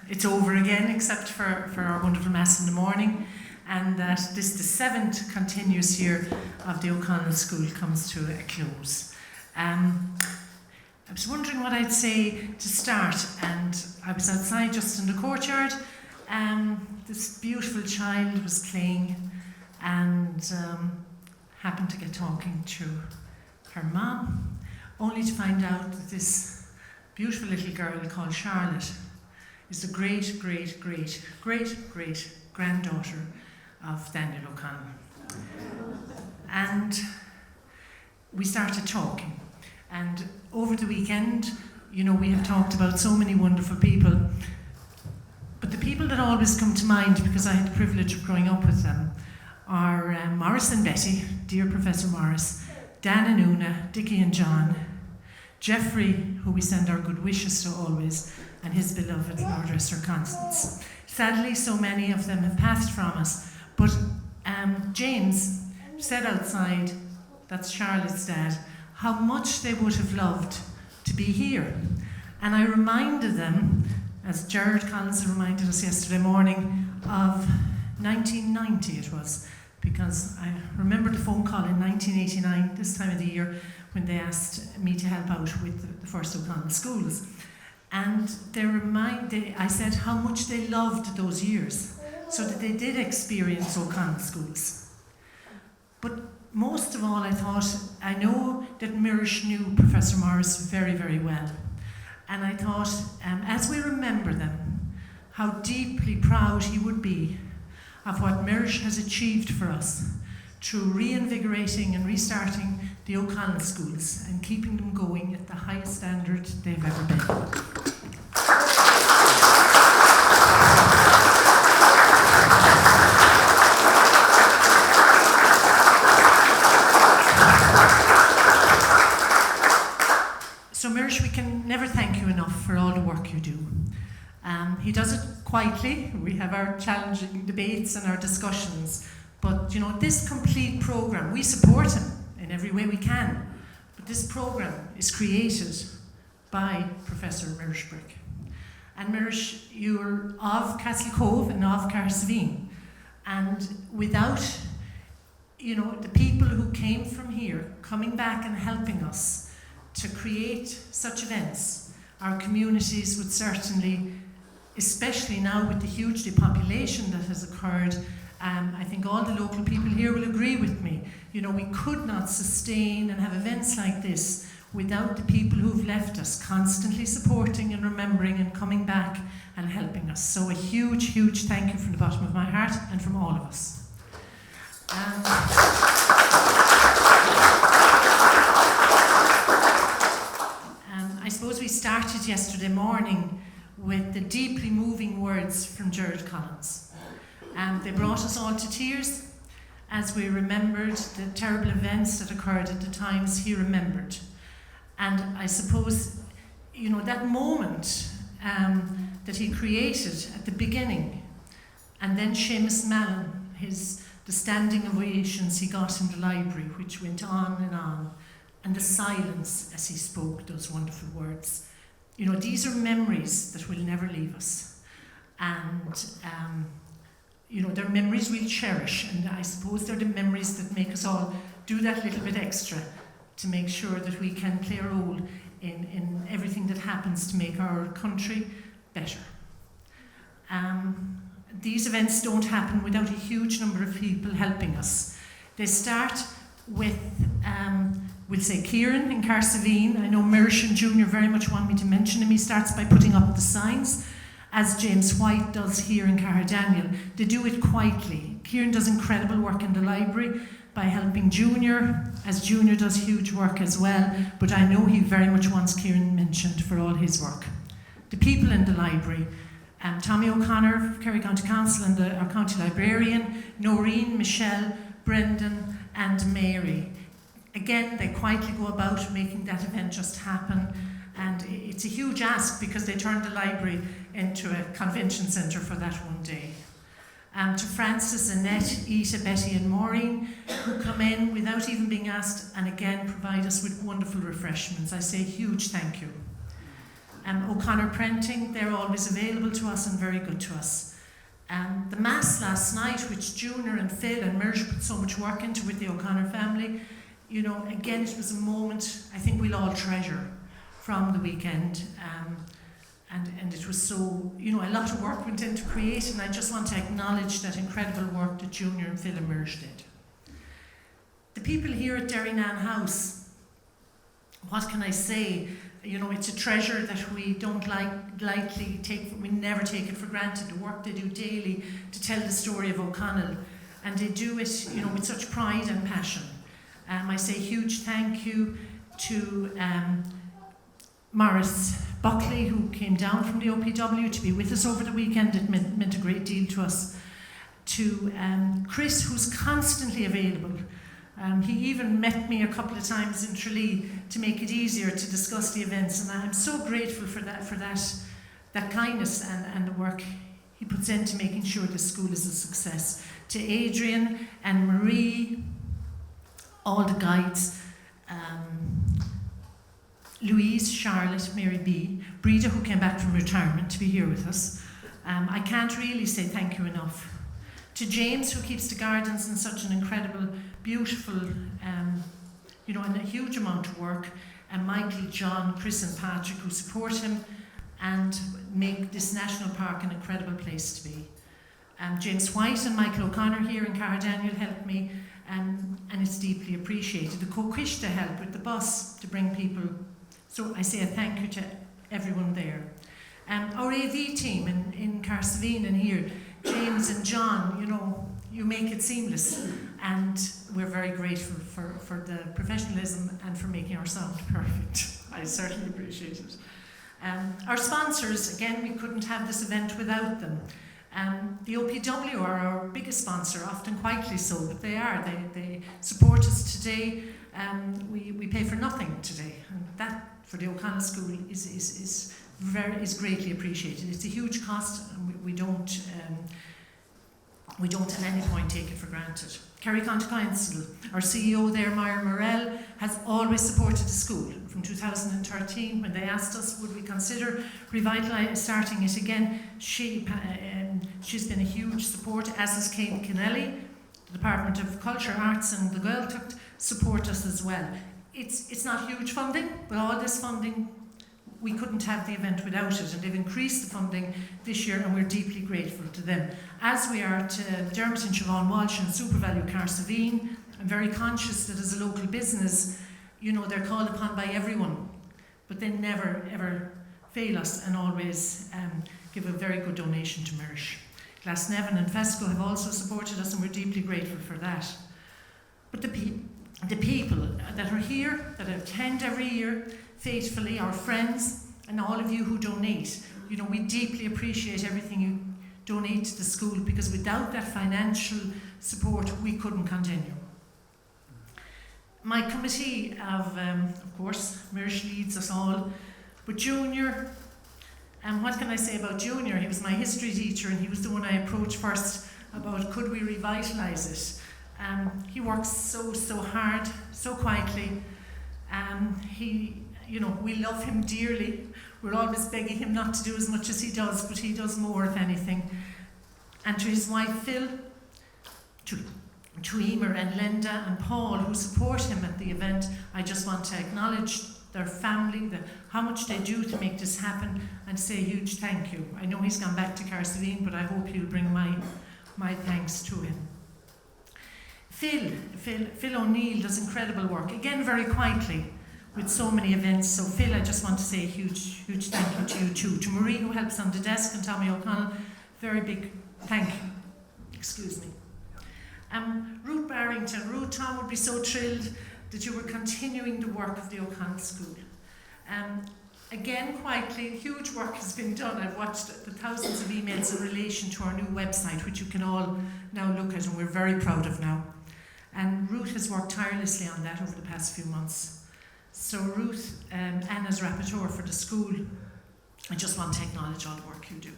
it's over again, except for our wonderful Mass in the morning, and that the 7th continuous year of the O'Connell School comes to a close. I was wondering what I'd say to start, and I was outside just in the courtyard. This beautiful child was playing and happened to get talking to her mom, only to find out that this beautiful little girl called Charlotte is the great, great, great, great, great granddaughter of Daniel O'Connell. And we started talking. And over the weekend, you know, we have talked about so many wonderful people. But the people that always come to mind, because I had the privilege of growing up with them, are Maurice and Betty, dear Professor Maurice, Dan and Una, Dickie and John, Geoffrey, who we send our good wishes to always, and his beloved Lord Esther Constance. Sadly, so many of them have passed from us, but James said outside, that's Charlotte's dad, how much they would have loved to be here. And I reminded them, as Gerard Collins reminded us yesterday morning, of 1990 it was, because I remember the phone call in 1989, this time of the year, when they asked me to help out with the first O'Connell schools. And I said how much they loved those years, so that they did experience O'Connell schools. But most of all, I thought, I know that Mirish knew Professor Maurice very, very well. And I thought, as we remember them, how deeply proud he would be of what Mirish has achieved for us through reinvigorating and restarting the O'Connell schools and keeping them going at the highest standard they've ever been. So Mirish, we can never thank you enough for all the work you do. He does it quietly. We have our challenging debates and our discussions. But you know, this complete programme, we support him in every way we can. But this programme is created by Professor Mirish Brick. And Mirish, you're of Castle Cove and of Carsveen. And without, you know, the people who came from here coming back and helping us to create such events, our communities would certainly, especially now with the huge depopulation that has occurred, I think all the local people here will agree with me. You know, we could not sustain and have events like this without the people who've left us, constantly supporting and remembering and coming back and helping us. So a huge, huge thank you from the bottom of my heart and from all of us. I suppose we started yesterday morning with the deeply moving words from Gerard Collins. They brought us all to tears as we remembered the terrible events that occurred at the times he remembered. And I suppose, you know, that moment that he created at the beginning, and then Seamus Mallon, the standing ovations he got in the library, which went on, and the silence as he spoke those wonderful words. You know, these are memories that will never leave us. And, you know, they're memories we'll cherish, and I suppose they're the memories that make us all do that little bit extra to make sure that we can play a role in everything that happens to make our country better. These events don't happen without a huge number of people helping us. They start with, we'll say, Kieran in Carsveen. I know Mirish and Junior very much want me to mention him. He starts by putting up the signs, as James White does here in Carradaniel. They do it quietly. Kieran does incredible work in the library by helping Junior, as Junior does huge work as well, but I know he very much wants Kieran mentioned for all his work. The people in the library, Tommy O'Connor, Kerry County Council, and our county librarian, Noreen, Michelle, Brendan, and Mary. Again, they quietly go about making that event just happen, and it's a huge ask because they turned the library into a convention centre for that one day. To Francis, Annette, Ita, Betty and Maureen, who come in without even being asked and again provide us with wonderful refreshments. I say a huge thank you. O'Connor Printing, they're always available to us and very good to us. The Mass last night, which Junior and Phil and Mirish put so much work into with the O'Connor family, you know, again, it was a moment I think we'll all treasure from the weekend. And it was so, you know, a lot of work went into create, and I just want to acknowledge that incredible work that Junior and Phil and Mirish did. The people here at Derrynan House, what can I say? You know, it's a treasure that we don't lightly take, we never take it for granted, the work they do daily to tell the story of O'Connell. And they do it, you know, with such pride and passion. I say huge thank you to Maurice Buckley, who came down from the OPW to be with us over the weekend. It meant a great deal to us. To Chris, who's constantly available. He even met me a couple of times in Tralee to make it easier to discuss the events, and I'm so grateful for that kindness and the work he puts into making sure the school is a success. To Adrian and Marie, all the guides, Louise, Charlotte, Mary B, Breda, who came back from retirement to be here with us. I can't really say thank you enough. To James, who keeps the gardens in such an incredible, beautiful, you know, and a huge amount of work, and Michael, John, Chris and Patrick, who support him and make this national park an incredible place to be. James White and Michael O'Connor here in Cardaniel helped me, and it's deeply appreciated. The Coquishta helped with the bus to bring people, so I say a thank you to everyone there. Our AV team in Carsaveen and here, James and John, you know, you make it seamless, and we're very grateful for the professionalism and for making our sound perfect. I certainly appreciate it. Our sponsors, again, we couldn't have this event without them. The OPW are our biggest sponsor, often quietly so, but they are. They support us today. We pay for nothing today, and that for the O'Connell School is greatly appreciated. It's a huge cost, and we don't at any point take it for granted. Kerry County Council, our CEO there, Myra Morell, has always supported the school. From 2013, when they asked us would we consider starting it again, she's been a huge support, as is Kate Kennelly. The Department of Culture, Arts and the Gaeltacht support us as well. It's not huge funding, but all this funding, we couldn't have the event without it, and they've increased the funding this year, and we're deeply grateful to them. As we are to Dermot and Siobhan Walsh and SuperValue Carsaveen. I'm very conscious that as a local business, you know, they're called upon by everyone, but they never ever fail us and always give a very good donation to Mirish. Glasnevin and Fesco have also supported us, and we're deeply grateful for that. But the people that are here, that attend every year, faithfully, our friends, and all of you who donate, you know, we deeply appreciate everything you donate to the school, because without that financial support, we couldn't continue. My committee of course, Mirish leads us all, but Junior, and what can I say about Junior? He was my history teacher, and he was the one I approached first about could we revitalise it. He works so hard, so quietly. You know, we love him dearly. We're always begging him not to do as much as he does, but he does more, if anything. And to his wife Phil, to Emer and Linda and Paul, who support him at the event, I just want to acknowledge their family, how much they do to make this happen, and say a huge thank you. I know he's gone back to Carsaveen, but I hope you'll bring my thanks to him. Phil O'Neill does incredible work, again very quietly, with so many events. So Phil, I just want to say a huge thank you to you too. To Marie, who helps on the desk, and Tommy O'Connell, very big thank you. Excuse me. Ruth Barrington. Ruth, Tom would be so thrilled that you were continuing the work of the O'Connell School. Again, quietly, huge work has been done. I've watched the thousands of emails in relation to our new website, which you can all now look at, and we're very proud of now. And Ruth has worked tirelessly on that over the past few months. So Ruth, Anna's rapporteur for the school, I just want to acknowledge all the work you do.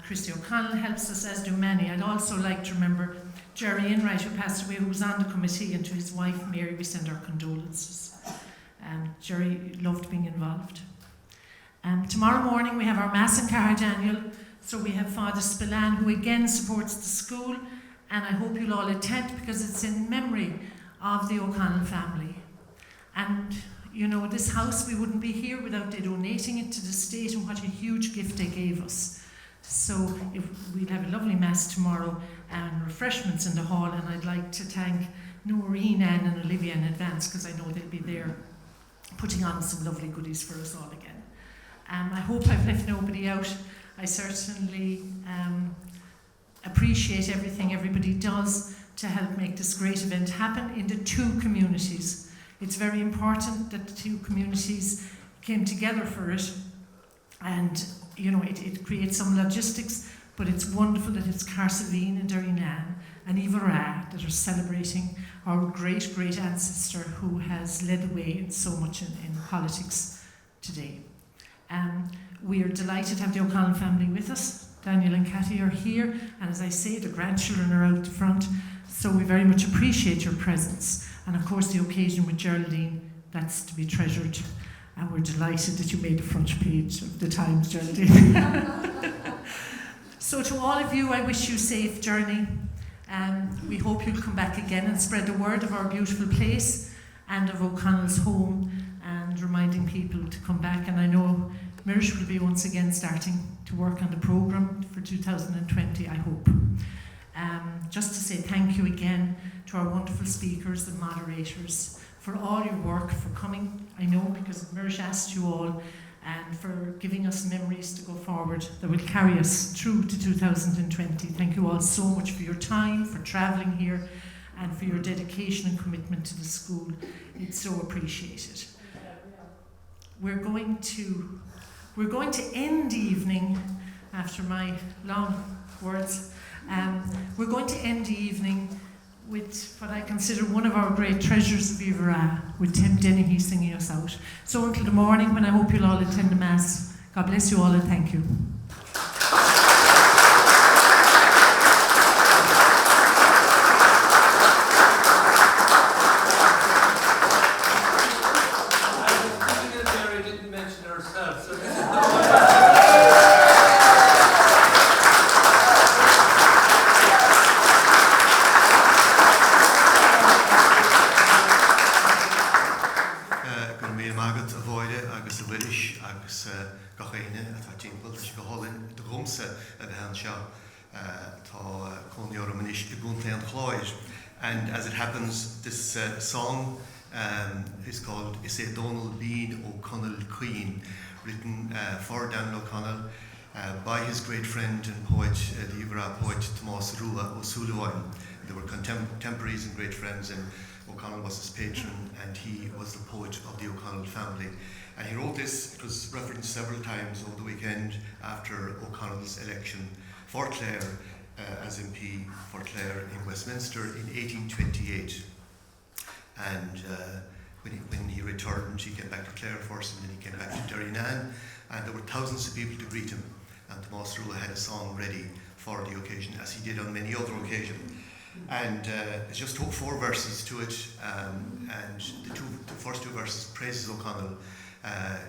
Christy O'Connell helps us, as do many. I'd also like to remember Jerry Enright, who passed away, who was on the committee, and to his wife Mary, we send our condolences. Jerry loved being involved. Tomorrow morning we have our Mass in Cardaniel, so we have Father Spillane, who again supports the school, and I hope you'll all attend, because it's in memory of the O'Connell family. And you know, this house, we wouldn't be here without they donating it to the state, and what a huge gift they gave us. So we'll have a lovely Mass tomorrow and refreshments in the hall, and I'd like to thank Noreen, Anne and Olivia in advance, because I know they'll be there putting on some lovely goodies for us all again. I hope I've left nobody out. I certainly appreciate everything everybody does to help make this great event happen in the two communities. It's very important that the two communities came together for it, and you know it creates some logistics, but it's wonderful that it's Carsaveen and Derrynane and Iveragh that are celebrating our great ancestor who has led the way in so much in politics today. We are delighted to have the O'Connell family with us. Daniel and Cathy are here, and as I say, the grandchildren are out the front, so we very much appreciate your presence. And of course the occasion with Geraldine, that's to be treasured, and we're delighted that you made the front page of the Times, Geraldine. So to all of you, I wish you a safe journey. We hope you'll come back again and spread the word of our beautiful place and of O'Connell's home, and reminding people to come back. And I know Mirish will be once again starting to work on the programme for 2020, I hope. Just to say thank you again to our wonderful speakers and moderators for all your work, for coming, I know, because Mirish asked you all, and for giving us memories to go forward that will carry us through to 2020. Thank you all so much for your time, for travelling here, and for your dedication and commitment to the school. It's so appreciated. We're going to end the evening, after my long words, we're going to end the evening with what I consider one of our great treasures of Iveragh, with Tim Dennehy singing us out. So until the morning, when I hope you'll all attend the Mass, God bless you all and thank you. Mary didn't mention herself, so and as it happens, this song is called Is a Donal Bean O'Connell Queen, written for Daniel O'Connell by his great friend and poet, the Iveragh poet Tomás Rua O'Sullivan. They were contemporaries and great friends, and O'Connell was his patron, and he was the poet of the O'Connell family. And he wrote this, it was referenced several times over the weekend after O'Connell's election for Clare as MP for Clare in Westminster in 1828. And when he returned, he came back to Clare first, and then he came back to Derrynane, and there were thousands of people to greet him. And Tomás Rua had a song ready for the occasion, as he did on many other occasions. And it's just 4 verses to it, and the first 2 verses praises O'Connell,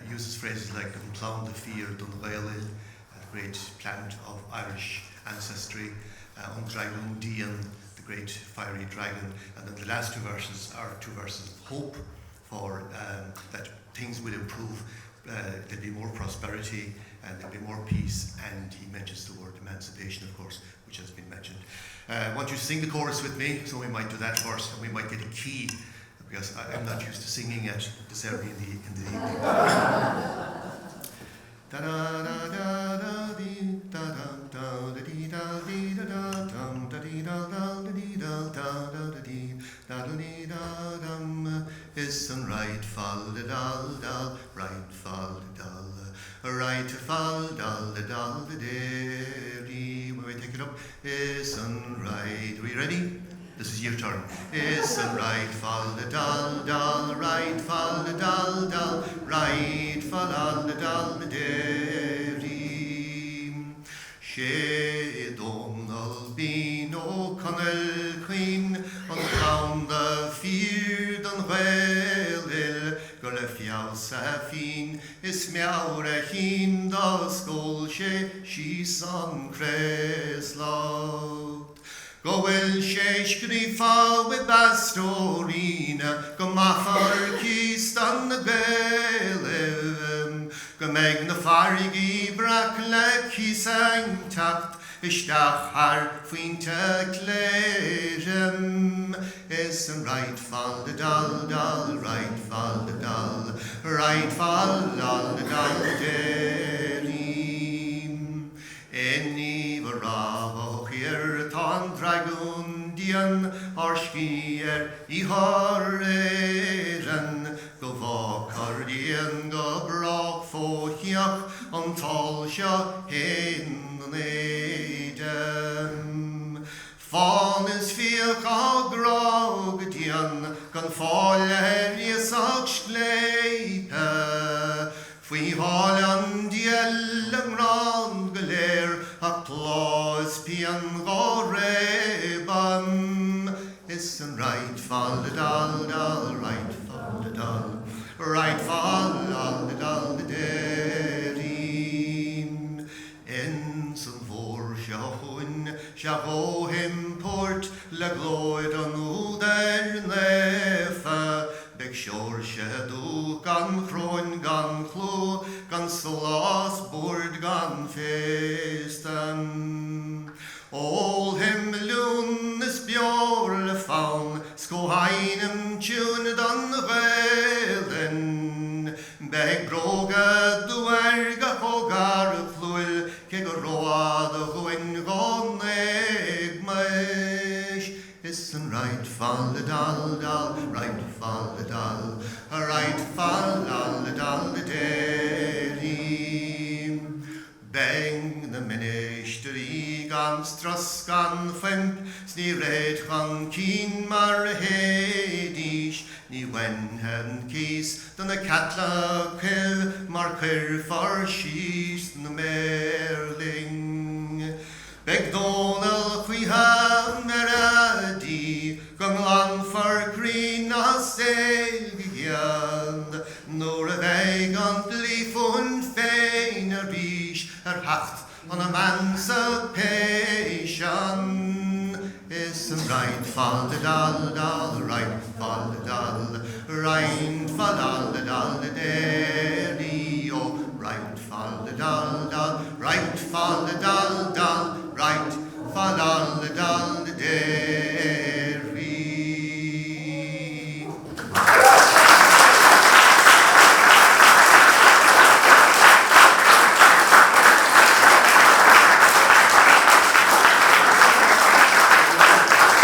uses phrases like Clown the Fear, Dunrail, a great plant of Irish ancestry, Dragon Dian, the great fiery dragon, and then the last 2 verses are 2 verses of hope for that things will improve, there'll be more prosperity and there'll be more peace, and he mentions the word emancipation, of course, which has been mentioned. I want you to sing the chorus with me, so we might do that first, and we might get a key, because I'm not used to singing at this early in the evening. Da da da da da dee da dum da da dee da dee da da dum da dee da da da dee da da da dee da da dee da dum. Is an right fall da dal dal, right fall da dal, right fall dal da dal da dee. When we take it up, is an right. Are we ready? This is your turn. Is an right fall da dal dal, right fall da dal dal, right fall da dal da dee. She Donal Bean O'Connell Queen, on round the field on Whalil, go le fiaus a fin, is meawr a hin da skol she son creslaut. Go will she skrifa with bastorina, go machar kist on the gale, go meg na farigi brak le kisang tacht, Ishtach har finte klérem, is an right fall the dal, right fall the dal, right fall the dal derim. Enni varavo here ton dragundian, orskier I horren, go vakardian go brak fohiach, on talsha hen nedem. Fan is fiach a grogdian, gan faller jesag skleipe, fui halan diellem rand galer, a claus pian goreban, is an right fall the dal, right fall the dal, right fall the dal the derin. En som vår Shahohim port le gloid an uder nefa, beg shor shedu gan chroin gan chlo, gan solas board gan festan. All him loon is bjorle faun, sko heinem tune dan velen, beg broga du erga hogar fluil, ke roa the goin gon egmesh, is an right fall the dal, right fall the dal, right fall the dal the derim. Bang the ministry gan stras gan femp, sni red gan keen mar hedish, ni wen hen kies, dan a catla kill, mar kir for shees, the merling. Beg Donal chui ha meradi, gang lan for green a selgiand, nor a veg an blifun fein a bish, hacht on a man's patient. Is a right fall the dal, right fall the dal, right fall the dal the day.